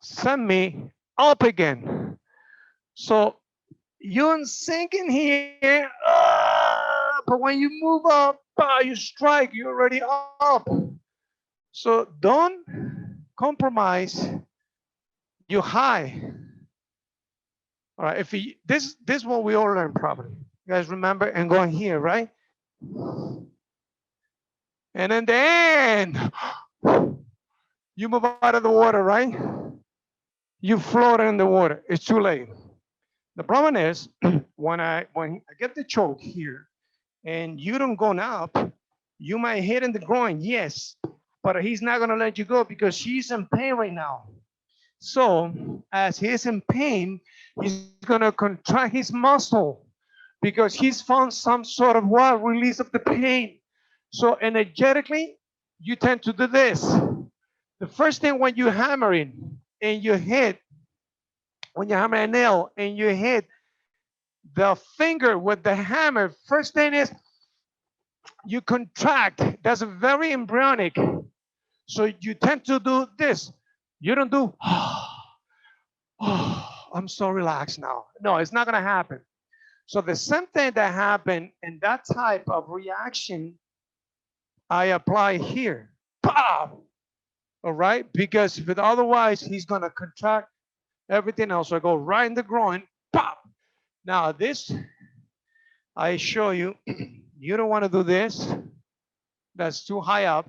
sent me up again. So you're sinking here, but when you move up, you strike, you're already up. So don't compromise your high. All right, if this is what we all learn probably. You guys remember and going here, right? And in the end, you move out of the water, right? You float in the water. It's too late. The problem is when I get the choke here and you don't go up, you might hit in the groin, yes, but he's not gonna let you go because she's in pain right now. So as he's in pain, he's gonna contract his muscle because he's found some sort of what release of the pain. So energetically, you tend to do this. The first thing when you hammering and you hit, when you hammer a nail and you hit the finger with the hammer, first thing is you contract. That's very embryonic. So you tend to do this. You don't do, oh, I'm so relaxed now. No, it's not gonna happen. So the same thing that happened in that type of reaction, I apply here. Pow! All right, because if it otherwise he's gonna contract everything else. So I go right in the groin. Pop! Now this, I show you, you don't want to do this. That's too high up.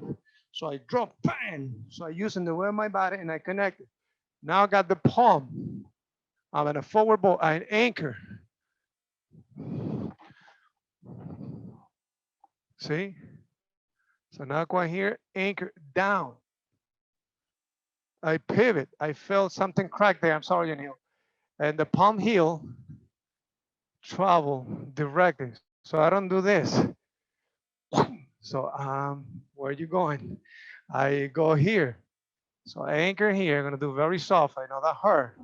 So I drop, bang! So I use in the way of my body and I connect it. Now I got the palm. I'm in a forward ball, I anchor. See? So now go here, anchor down. I pivot. I felt something crack there. I'm sorry, Neil. And the palm heel travel directly. So I don't do this. So where are you going? I go here. So I anchor here. I'm gonna do very soft. I know that hurt.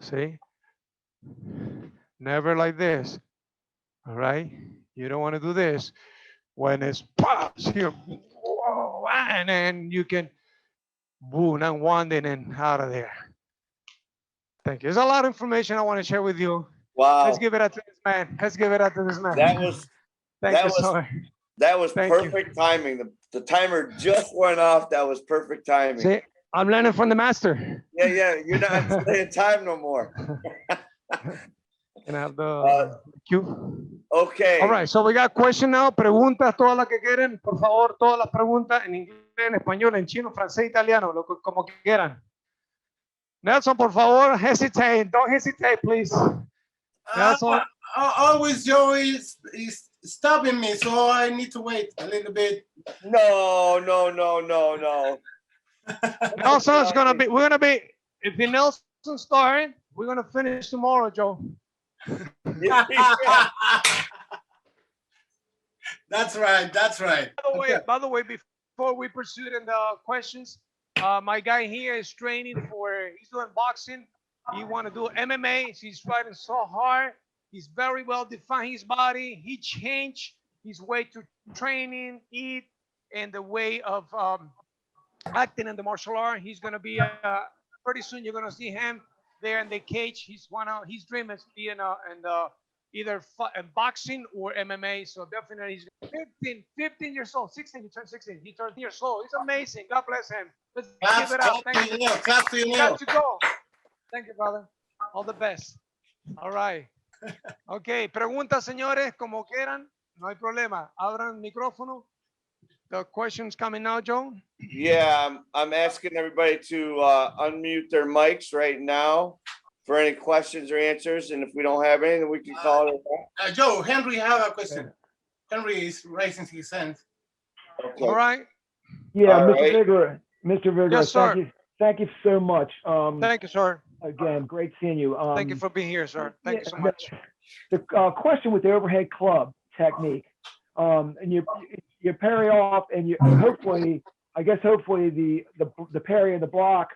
See? Never like this. All right? You don't want to do this. When it's pops here, whoa, and then you can boom and one and out of there. Thank you. There's a lot of information I want to share with you. Wow. Let's give it up to this man. Let's give it up to this man. That was Thank you so much. That was Thank perfect timing. The timer just went off. That was perfect timing. See, I'm learning from the master. Yeah. You're not playing time no more. Can I have the cue? Okay. All right, so we got question now. Preguntas, todas las que quieren. Por favor, todas las preguntas en inglés, en español, en chino, francés, italiano, como quieran. Nelson, por favor, hesitate. Don't hesitate, please. Nelson. Always Joe is stopping me, so I need to wait a little bit. No. Nelson's we're gonna be, if Nelson started, we're gonna finish tomorrow, Joe. That's right. By the way, before we proceed in the questions, my guy here is training he's doing boxing. He want to do MMA. He's fighting so hard. He's very well defined his body. He changed his way to training, eat, and the way of acting in the martial art. He's gonna be pretty soon. You're gonna see him there in the cage. His dream is to be in either boxing or MMA. So definitely he's 15 years old, 16. He turned 16. He turned years old. It's amazing. God bless him. Let's give it up. Thank you. Clap to you, Neil. Got to go. Thank you, brother. All the best. All right. Okay. Preguntas, señores, como quieran. No hay problema. Abran el micrófono. The questions coming now, Joe? Yeah, I'm asking everybody to unmute their mics right now for any questions or answers. And if we don't have any, then we can call it. Joe, Henry have a question. Henry is raising his hand. Okay. All right. Yeah, All Mr. right. Vigoroux. Mr. Vigoroux, Yes, sir. Thank you so much. Thank you, sir. Again, great seeing you. Thank you for being here, sir. Thank you so much. The question with the overhead club technique, and you parry off, and you hopefully the parry and the block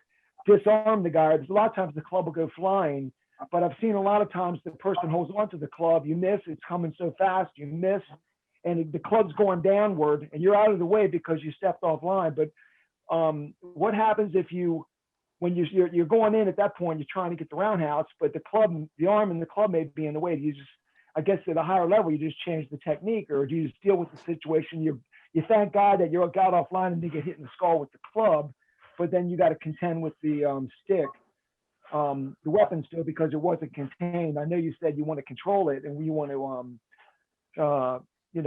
disarm the guy. A lot of times the club will go flying, but I've seen a lot of times the person holds onto the club, you miss, it's coming so fast, you miss, and the club's going downward, and you're out of the way because you stepped offline. But what happens if when you're going in at that point, you're trying to get the roundhouse, but the arm and the club may be in the way. Do you just, I guess at a higher level, you just change the technique, or do you just deal with the situation? You thank God that you got offline and didn't get hit in the skull with the club, but then you got to contend with the stick, the weapon still, because it wasn't contained. I know you said you want to control it and you want to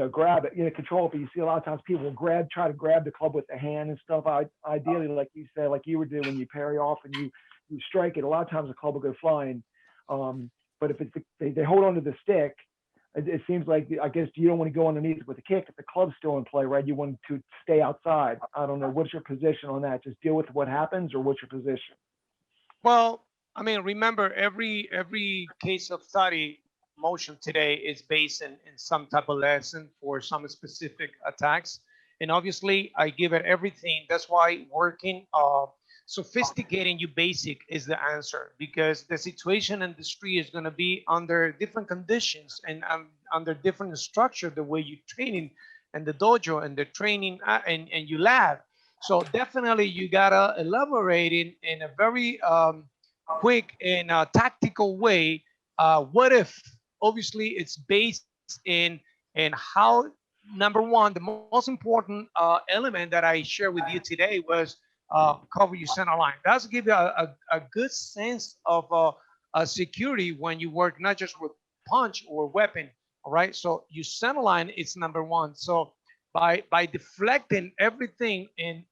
grab it, control it, but you see a lot of times people will try to grab the club with the hand and stuff. Ideally, like you said, like you were doing when you parry off and you strike it, a lot of times the club will go flying. But if it's they hold onto the stick, it seems like I guess you don't want to go underneath with the kick if the club's still in play, right? You want to stay outside. I don't know. What's your position on that? Just deal with what happens, or what's your position? Well, I mean, remember every case of study motion today is based in some type of lesson for some specific attacks. And obviously I give it everything. That's why working sophisticating you basic is the answer, because the situation in the street is going to be under different conditions and under different structure, the way you training and the dojo and the training and you lab. So definitely you gotta elaborate in a very quick and tactical way. What if? Obviously, it's based in how, number one, the most important element that I shared with you today was cover your center line. That's give you a good sense of security when you work not just with punch or weapon. All right, so your center line is number one. So by deflecting everything and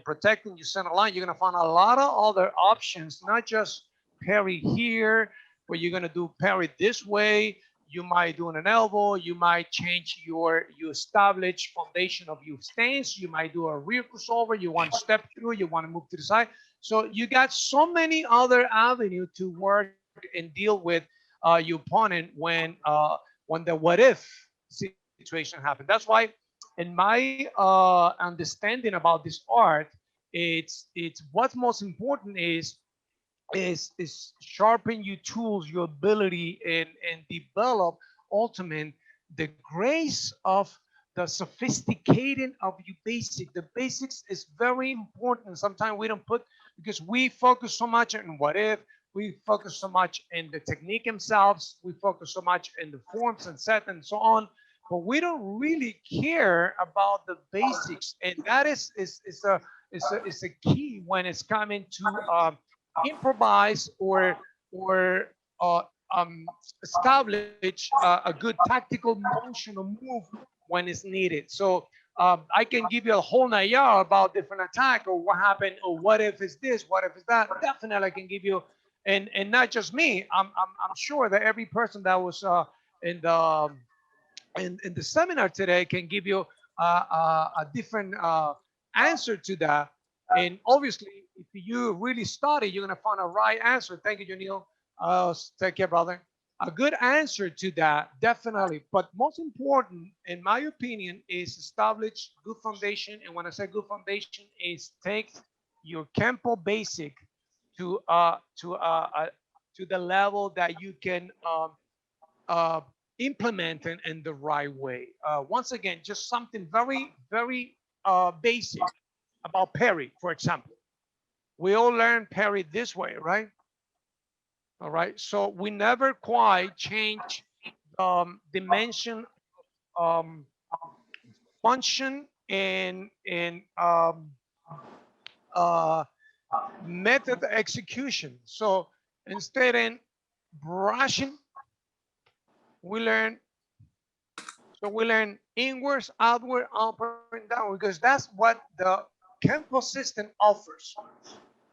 protecting your center line, you're gonna find a lot of other options, not just parry here, but you're gonna do parry this way. You might do an elbow, you might change your established foundation of your stance, you might do a rear crossover, you want to step through, you want to move to the side. So you got so many other avenues to work and deal with your opponent when the what if situation happens. That's why in my understanding about this art, it's what's most important is sharpen your tools, your ability, and develop ultimate the grace of the sophisticating of your basic. The basics is very important. Sometimes we don't put, because we focus so much on what if, we focus so much in the technique themselves, we focus so much in the forms and set and so on, but we don't really care about the basics, and that is a key when it's coming to improvise or establish a good tactical motion or move when it's needed. So I can give you a whole nayar about different attack or what happened or what if it's this, what if it's that. Definitely I can give you, and not just me. I'm sure that every person that was in the seminar today can give you a different answer to that. And obviously, if you really study, you're going to find a right answer. Thank you, Janil. Take care, brother. A good answer to that, definitely. But most important, in my opinion, is establish good foundation. And when I say good foundation, is take your Kempo basic to the level that you can implement in the right way. Once again, just something very, very basic about parry, for example. We all learn parry this way, right? All right, so we never quite change dimension, function, and method execution. So instead of brushing, we learn inwards, outward, upward, and down, because that's what the Kempo system offers.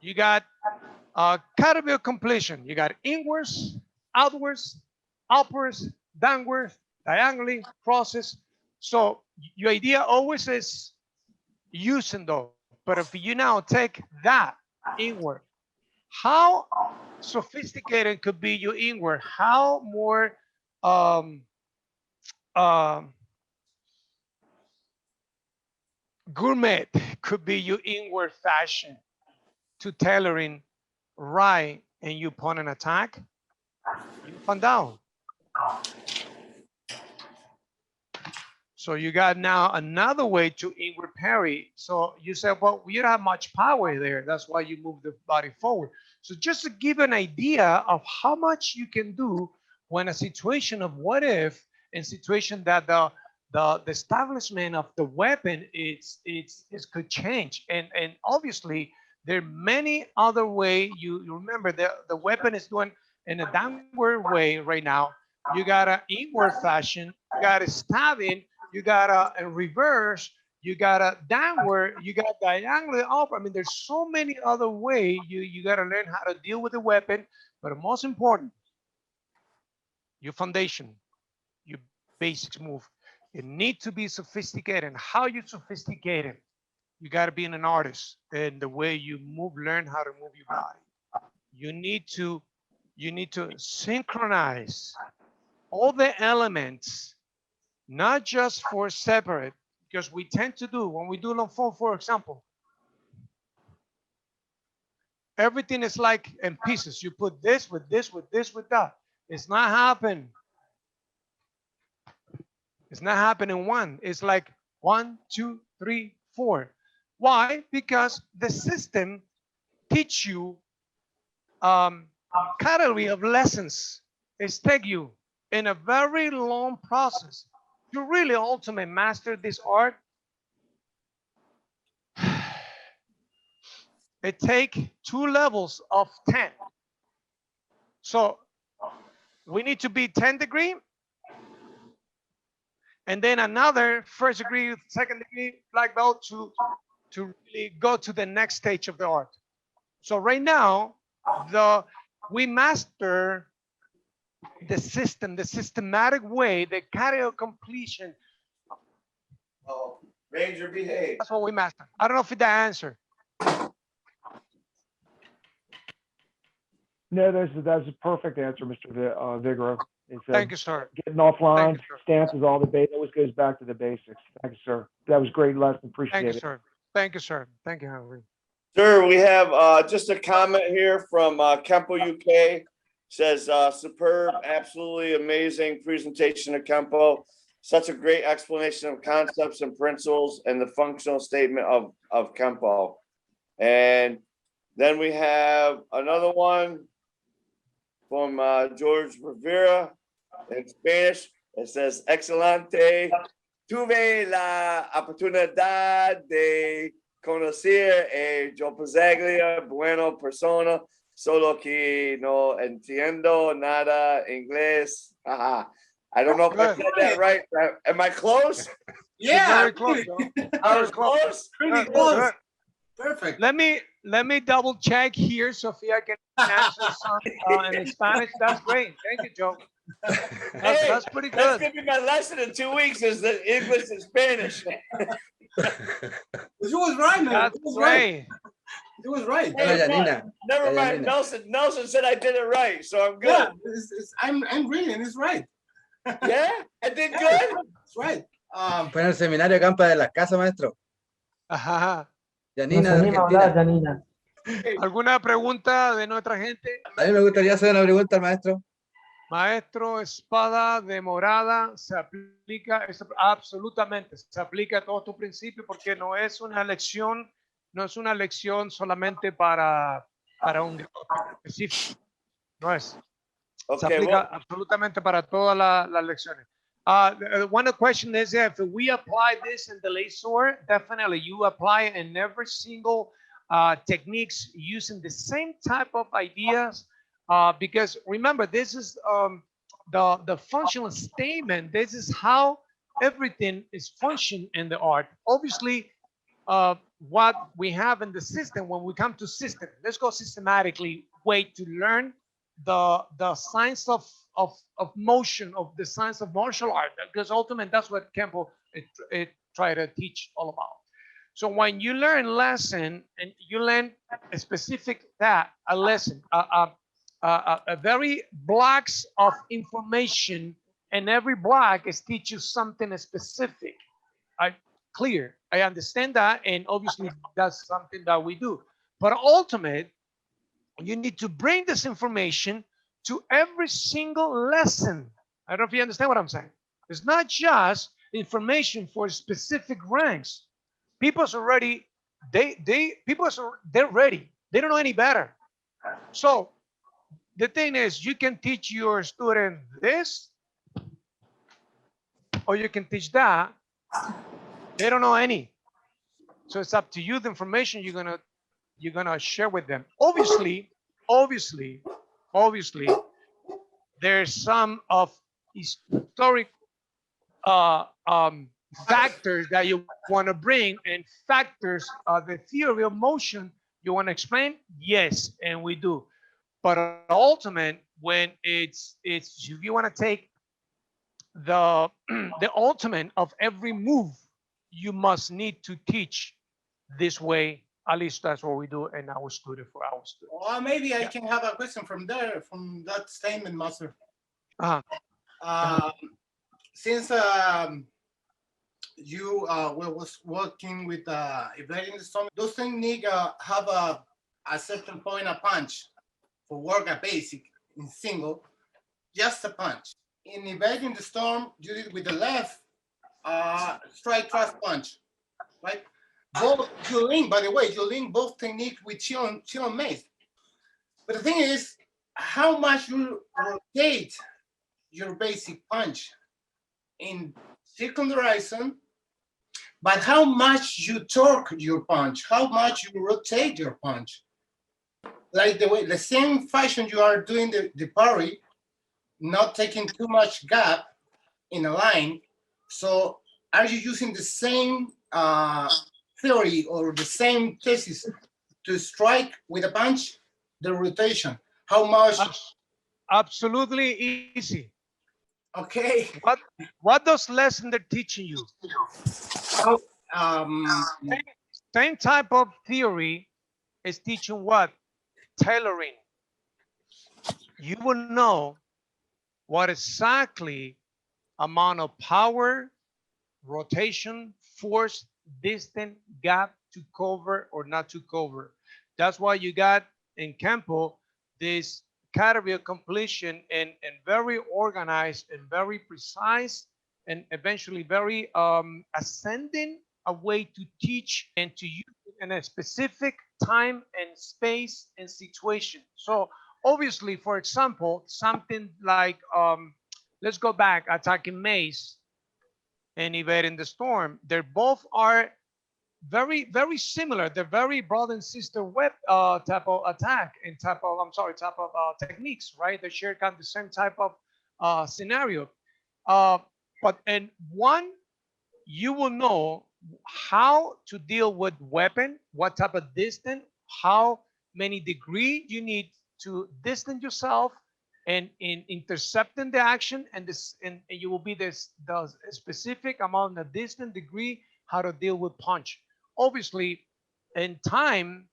You got caterpillar completion. You got inwards, outwards, upwards, downwards, diagonally, crosses. So your idea always is using those. But if you now take that inward, how sophisticated could be your inward? How more gourmet could be your inward fashion to tailoring right and you upon an attack, you find out. So you got now another way to inward parry. So you said, well, you don't have much power there. That's why you move the body forward. So just to give an idea of how much you can do when a situation of what if, in situation that the establishment of the weapon is could change. And obviously there are many other ways. You remember the weapon is doing in a downward way right now. You got an inward fashion, you got a stabbing, you got a reverse, you got a downward, you got diagonally up. I mean, there's so many other ways you got to learn how to deal with the weapon. But most important, your foundation, your basics move. You need to be sophisticated. And how you sophisticate it? You got to be an artist, and the way you move, learn how to move your body. You need to synchronize all the elements, not just for separate, because we tend to do when we do long form, for example, everything is like in pieces. You put this with this, with this, with that. It's not happening. It's not happening one. It's like 1, 2, 3, 4. Why? Because the system teach you category of lessons. It's take you in a very long process to really ultimately master this art. It take 2 levels of 10. So we need to be 10 degree, and then another first degree, second degree black belt to really go to the next stage of the art. So right now, we master the system, the systematic way, the category completion. Oh, Ranger, behave. That's what we master. I don't know if that answer. No, that's a perfect answer, Mr. Vigoroux. Thank you, sir. Getting offline, Thank you, sir. stances, all the base, always goes back to the basics. Thank you, sir. That was a great lesson. Appreciate Thank you, it. sir. Thank you, sir. Thank you, Henry. Sir, we have just a comment here from Kempo UK. Says, superb, absolutely amazing presentation of Kempo. Such a great explanation of concepts and principles and the functional statement of Kempo. And then we have another one from George Rivera in Spanish. It says, excelente. Tuve la oportunidad de conocer a Joe Pizzaglia, buena persona, solo que no entiendo nada inglés. I don't know if I said that right. Am I close? Yeah, Very close. I was close. pretty Good, close. good. Perfect. Let me double check here, Sophia can answer some in Spanish. That's great. Thank you, Joe. That's pretty That's good. gonna be my lesson in 2 weeks is the English and Spanish. You was right, man. That's It was right. great. It was right. Hey, Janina. never mind. Nelson said I did it right, so I'm good. Yeah, I'm reading. It's right. Yeah, I did good. It's right. Fue en el seminario Campa de las Casas, maestro. Ajá. Janina de Argentina. Janina. ¿Alguna pregunta de nuestra gente? A mí me gustaría hacer una pregunta al maestro. Maestro, espada de morada, se aplica, absolutamente, se aplica a todos tus principios porque no es una lección solamente para un grupo específico. No es. Se Okay, aplica absolutamente para todas las lecciones. One question is if we apply this in the laser, definitely you apply it in every single techniques using the same type of ideas. Because remember, this is the functional statement. This is how everything is functioning in the art. Obviously, what we have in the system, when we come to system, let's go systematically way to learn the science of motion, of the science of martial art, because ultimately that's what Kempo it try to teach all about. So when you learn lesson and you learn a specific a lesson, a very blocks of information, and every block is teach you something specific. Clear. I understand that, and obviously that's something that we do. But ultimately, you need to bring this information to every single lesson. I don't know if you understand what I'm saying. It's not just information for specific ranks. People's already they're ready. They don't know any better. So the thing is, you can teach your student this, or you can teach that. They don't know any. So it's up to you the information you're gonna share with them. Obviously, there's some of historic factors that you want to bring, and factors the theory of motion you want to explain. Yes, and we do. But ultimately, when it's if you want to take the the ultimate of every move, you must need to teach this way. At least that's what we do in our studio for our students. Or maybe I can have a question from there, from that statement, Master. Uh-huh. Since you was working with evading the stomach, those techniques have a certain point of punch for work a basic in single, just a punch. In evading the storm, you did with the left strike thrust punch, right? Both you link, by the way, you link both techniques with chill and mace. But the thing is, how much you rotate your basic punch in circumhorizon, but how much you torque your punch, how much you rotate your punch. Like the same fashion you are doing the parry, not taking too much gap in a line. So are you using the same theory or the same thesis to strike with a punch? The rotation, how much? Absolutely easy. Okay. What does lesson they're teaching you? Same type of theory is teaching what? Tailoring. You will know what exactly amount of power, rotation, force, distance, gap to cover or not to cover. That's why you got in Campo this category of completion and very organized and very precise and eventually very ascending a way to teach and to use it in a specific time and space and situation. So obviously, for example, something like let's go back, attacking mace and evading the storm. They both are very similar. They're very brother and sister web type of attack and type of techniques, right? They share kind of the same type of scenario. But in one, you will know how to deal with weapon, what type of distance, how many degree you need to distance yourself and in intercepting the action, and you will be the specific amount of distance degree how to deal with punch. Obviously, in time,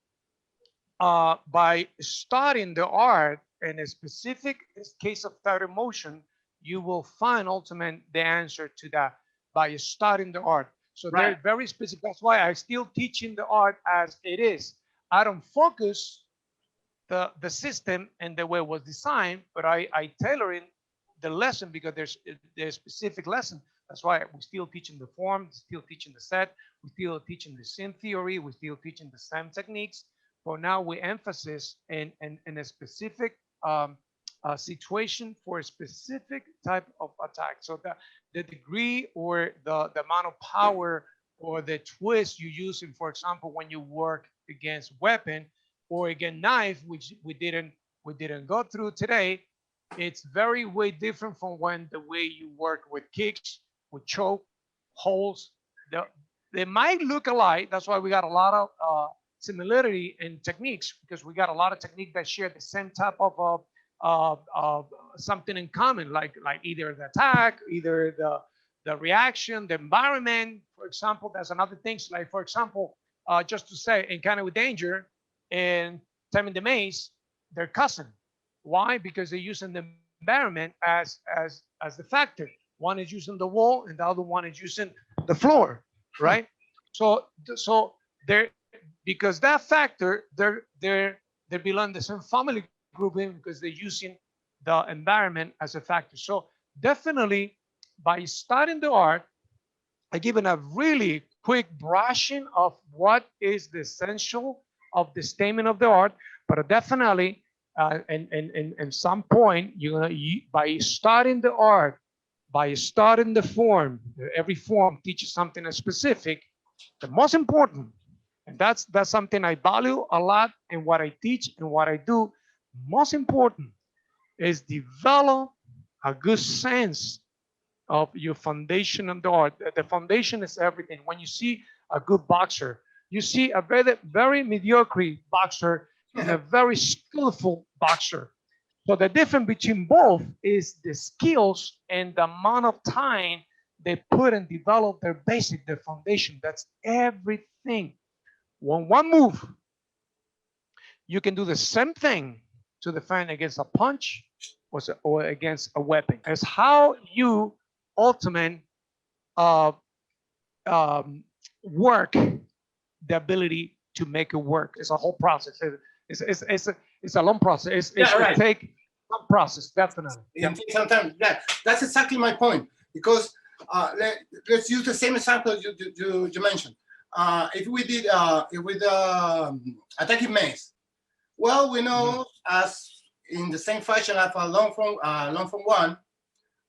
by studying the art in a specific case of third motion, you will find ultimately the answer to that by studying the art. So right. They're very specific. That's why I still teaching the art as it is. I don't focus the system and the way it was designed, but I tailor in the lesson because there's specific lesson. That's why we're still teaching the form, still teaching the set, we're still teaching the same theory, we're still teaching the same techniques. But now we emphasis in a specific situation for a specific type of attack. So the degree or the amount of power or the twist you use in, for example, when you work against weapon or against knife, which we didn't go through today, it's very way different from when the way you work with kicks, with choke, holds. They might look alike. That's why we got a lot of similarity in techniques, because we got a lot of techniques that share the same type of something in common, like either the attack, either the reaction, the environment. For example, there's another things like, for example, just to say, Encounter with Danger and Taming the Maze, they're cousin. Why? Because they're using the environment as the factor. One is using the wall, and the other one is using the floor, right? So they're, because that factor, they belong to the same family grouping because they're using the environment as a factor. So definitely, by studying the art, I given a really quick brushing of what is the essential of the statement of the art, but definitely, and some point, by studying the art, by studying the form, every form teaches something specific. The most important, and that's something I value a lot in what I teach and what I do. Most important is develop a good sense of your foundation of the art. The foundation is everything. When you see a good boxer, you see a very mediocre boxer and a very skillful boxer. So the difference between both is the skills and the amount of time they put and develop their basic, their foundation. That's everything. One move, you can do the same thing to defend against a punch or against a weapon. It's how you ultimately work the ability to make it work. It's a whole process. It's a long process. It's right. take some process, definitely. It takes some time. Yeah, that's exactly my point. Because let's use the same example you mentioned. If we did attacking mace, well, we know as in the same fashion as a long from one,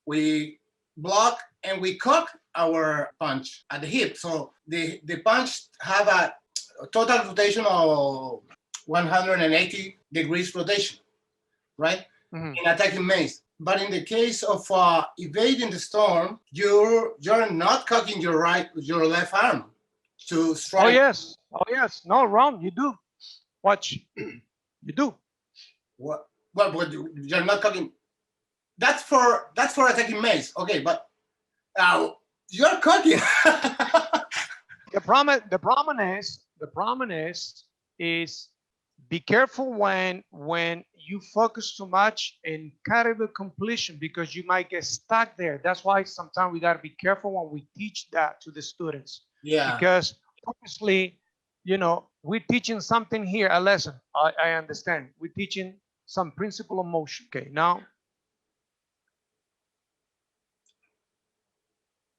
we block and we cock our punch at the hip. So the punch have a total rotation of 180 degrees rotation, right? In attacking mace. But in the case of evading the storm, you're not cocking your left arm to strike. Oh yes. No, wrong. You do. Watch. You do. What? Well, you're not cocking. That's for attacking mace. Okay, but you're cocking. The problem is be careful when you focus too much in caliber completion, because you might get stuck there. That's why sometimes we got to be careful when we teach that to the students. Yeah. Because obviously, we're teaching something here, a lesson. I understand. We're teaching some principle of motion. Okay, now.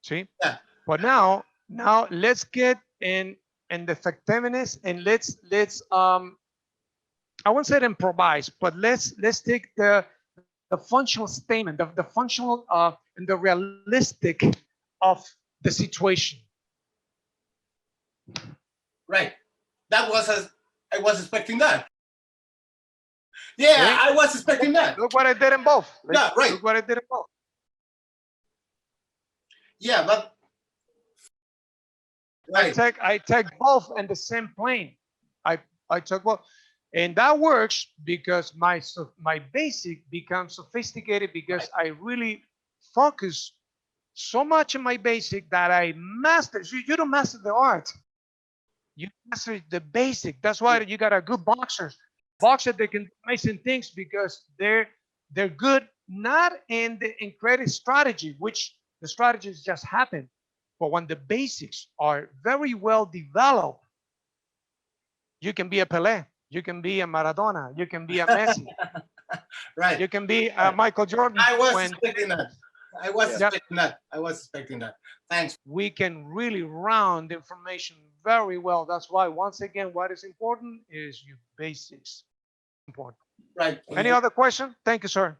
See? Yeah. But now let's get in the effectiveness, and let's I won't say improvise, but let's take the functional statement, the functional and the realistic of the situation. Right. I was expecting that. Yeah, right? I was expecting that. Look what I did in both. Yeah, right. Look what I did in both. Yeah, but right. I take both in the same plane. I took both. And that works because my basic becomes sophisticated, because I really focus so much on my basic that I master. You don't master the art. You master the basic. That's why you got a good boxer. They can do amazing things because they're good not in the incredible strategy, which the strategies just happen, but when the basics are very well developed, you can be a Pelé. You can be a Maradona. You can be a Messi. Right. You can be a Michael Jordan. I was expecting that. I was expecting that. Thanks. We can really round information very well. That's why, once again, what is important is your basics. Important. Right. Any other question? Thank you, sir.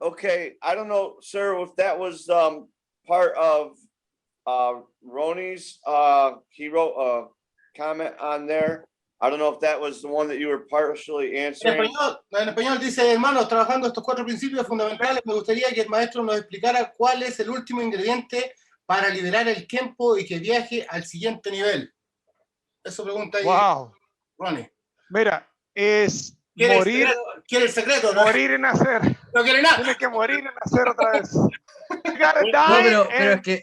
Okay. I don't know, sir, if that was part of Ronnie's. He wrote a comment on there. I don't know if that was the one that you were partially answering. En español dice, hermano, trabajando estos 4 principios fundamentales, me gustaría que el maestro nos explicara cuál es el último ingrediente para liberar el tiempo y que viaje al siguiente nivel. Eso pregunta ahí. Wow. Ronnie. Mira, es morir. Quiere el secreto, ¿no? Morir y nacer. No quiere nada. Tiene que morir y nacer otra vez. No, pero es que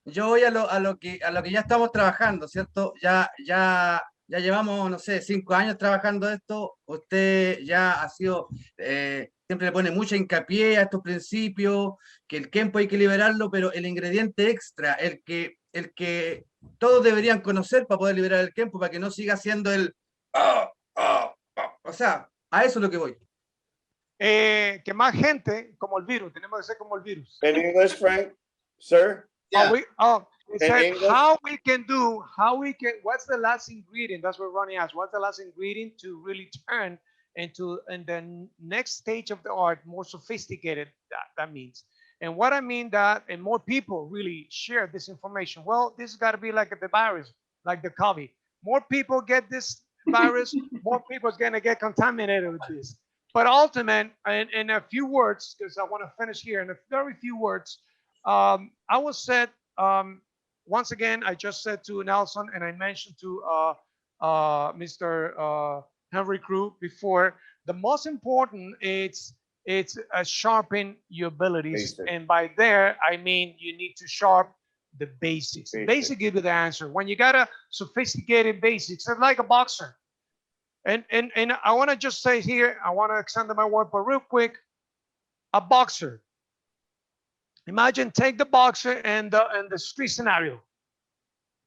yo voy a lo que ya estamos trabajando, ¿cierto? Ya llevamos, no sé, 5 años trabajando esto. Usted ya ha sido, siempre le pone mucha hincapié a estos principios, que el tiempo hay que liberarlo, pero el ingrediente extra, el que todos deberían conocer para poder liberar el tiempo, para que no siga siendo el... O sea, a eso es lo que voy. Que más gente, como el virus, tenemos que ser como el virus. In English, Frank, sir? Yeah. What's the last ingredient? That's what Ronnie asked. What's the last ingredient to really turn into in the next stage of the art more sophisticated? That means. And what I mean that, and more people really share this information. Well, this has got to be like the virus, like the COVID. More people get this virus, more people is going to get contaminated with this. But ultimate, in a few words, because I want to finish here, in a very few words, I was said, once again, I just said to Nelson, and I mentioned to Mr. have recruit before. The most important it's sharpen your abilities, Basic. and by there I mean you need to sharp the basics. Basic give you the answer. When you got a sophisticated basics, it's like a boxer. And I want to just say here, I want to extend my word, but real quick, a boxer. Imagine take the boxer and the street scenario.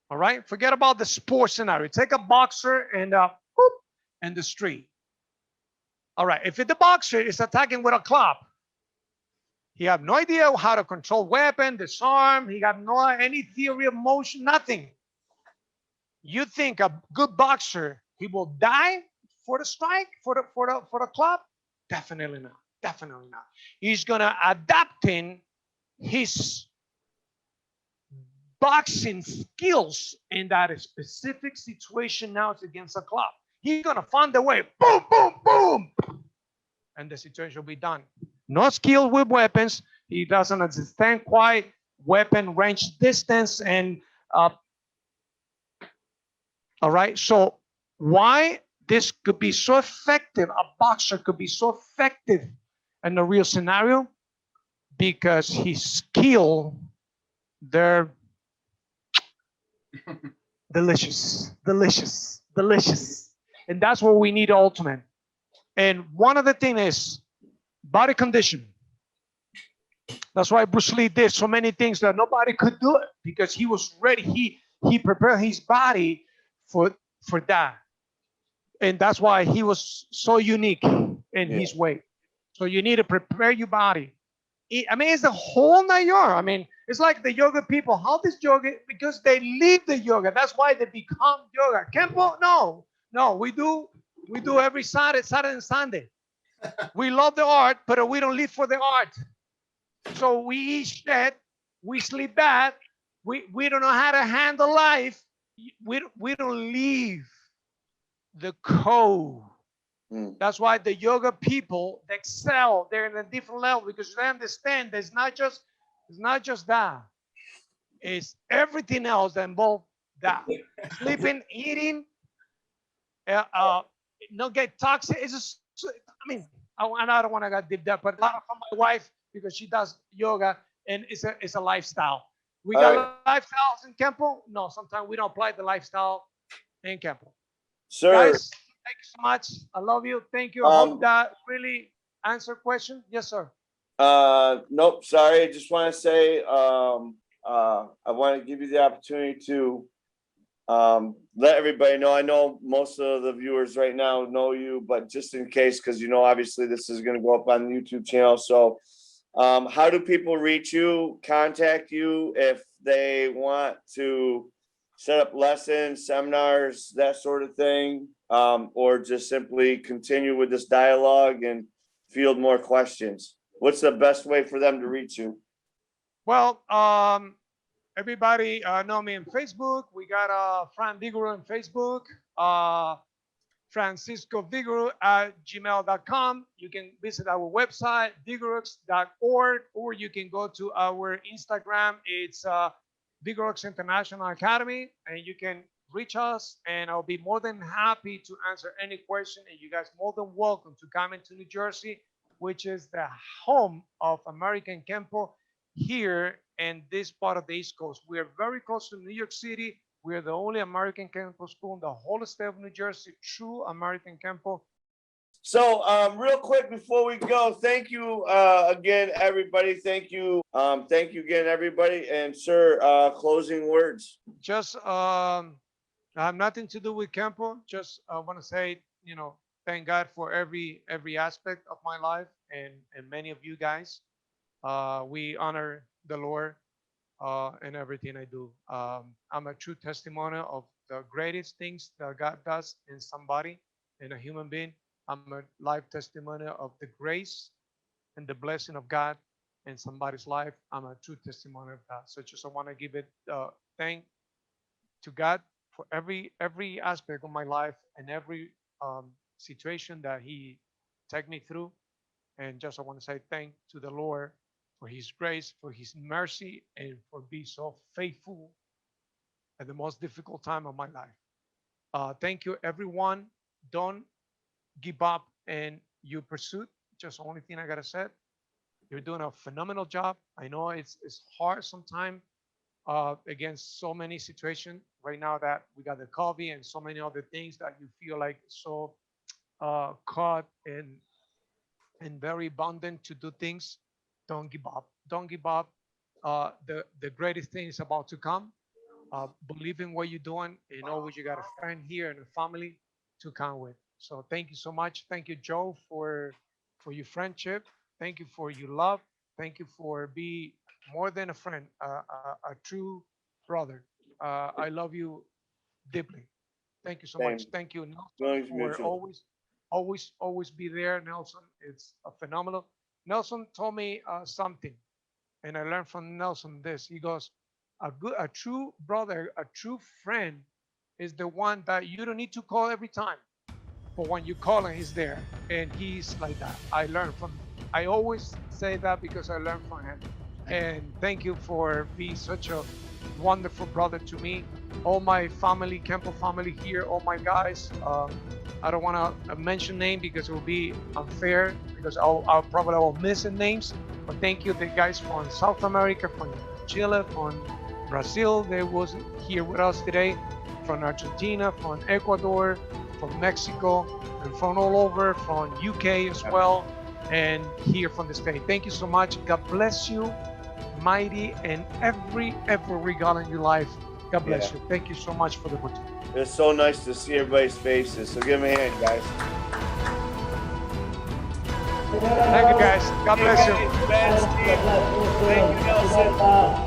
All right, forget about the sports scenario. Take a boxer and the street. All right, if the boxer is attacking with a club, he have no idea how to control weapon, disarm. He got no any theory of motion, nothing. You think a good boxer he will die for the strike for the club? Definitely not. Definitely not. He's gonna adapt in his boxing skills in that specific situation. Now it's against a club. He's gonna find the way. Boom, boom, boom, and the situation will be done. Not skilled with weapons. He doesn't understand quite weapon range distance and all right. So why this could be so effective? A boxer could be so effective in a real scenario because his skill, they're delicious, delicious, delicious, and that's what we need ultimate. And one of the things is body condition. That's why Bruce Lee did so many things that nobody could do it because he was ready. He prepared his body for that, and that's why he was so unique in his way. So you need to prepare your body. I mean, it's the whole nine yards. I mean, it's like the yoga people. How this yoga? Because they live the yoga. That's why they become yoga. Kempo? No. We do every Saturday and Sunday. We love the art, but we don't live for the art. So we eat shit. We sleep bad. We don't know how to handle life. We don't leave the code. That's why the yoga people excel. They're in a different level because they understand that it's not just that. It's everything else that involves that. Sleeping, eating, not get toxic. It's just, I mean, I don't want to get deep there, but a lot from my wife because she does yoga and it's a lifestyle. We got lifestyles in Kempo. No, sometimes we don't apply the lifestyle in Kempo. Sir, guys, thank you so much. I love you. Thank you. I hope that really answered question. Yes, sir. Nope. Sorry. I just want to say, I want to give you the opportunity to let everybody know. I know most of the viewers right now know you, but just in case, because obviously this is going to go up on the YouTube channel. So, how do people reach you, contact you if they want to set up lessons, seminars, that sort of thing, or just simply continue with this dialogue and field more questions? What's the best way for them to reach you? Well, everybody know me on Facebook. We got Fran Vigoroux on Facebook, Francisco Vigoroux at gmail.com. You can visit our website, vigoroux.org, or you can go to our Instagram. It's Vigoroux International Academy, and you can reach us, and I'll be more than happy to answer any question. And you guys more than welcome to come into New Jersey, which is the home of American Kempo here in this part of the East Coast. We are very close to New York City. We are the only American Kempo school in the whole state of New Jersey, true American Kempo. So, real quick before we go, thank you again, everybody. Thank you again, everybody. And sir, closing words. Just I have nothing to do with Kempo. Just want to say, thank God for every aspect of my life and many of you guys. We honor the Lord in everything I do. I'm a true testimony of the greatest things that God does in somebody, in a human being. I'm a life testimony of the grace and the blessing of God in somebody's life. I'm a true testimony of that. So just I want to give it thank to God for every aspect of my life and every situation that He take me through. And just I want to say thank to the Lord for His grace, for His mercy, and for being so faithful at the most difficult time of my life. Thank you, everyone. Don't give up in your pursuit. Just the only thing I gotta say. You're doing a phenomenal job. I know it's hard sometimes against so many situations right now that we got the COVID and so many other things that you feel like so caught and very abundant to do things. Don't give up. Don't give up. The greatest thing is about to come. Believe in what you're doing and always you got a friend here and a family to come with. So thank you so much. Thank you, Joe, for your friendship. Thank you for your love. Thank you for be more than a friend, a true brother. I love you deeply. Thank you so much. Same. Thank you, Nelson, Feelings for mutual. always be there. Nelson, it's a phenomenal. Nelson told me something, and I learned from Nelson this. He goes, a true brother, a true friend, is the one that you don't need to call every time, but when you call him, he's there, and he's like that. I learned from. I always say that because I learned from him, and thank you for being such a wonderful brother to me. All my family, Campo family here, all my guys. I don't want to mention name because it will be unfair because I'll probably will miss the names. But thank you, the guys from South America, from Chile, from Brazil. They was here with us today, from Argentina, from Ecuador, from Mexico, and from all over, from UK as well, and here from the state. Thank you so much. God bless you, mighty, and every regard in your life. God bless you. Thank you so much for the opportunity. It's so nice to see everybody's faces. So give me a hand, guys. Thank you, guys. God bless you. Thank you, Nelson.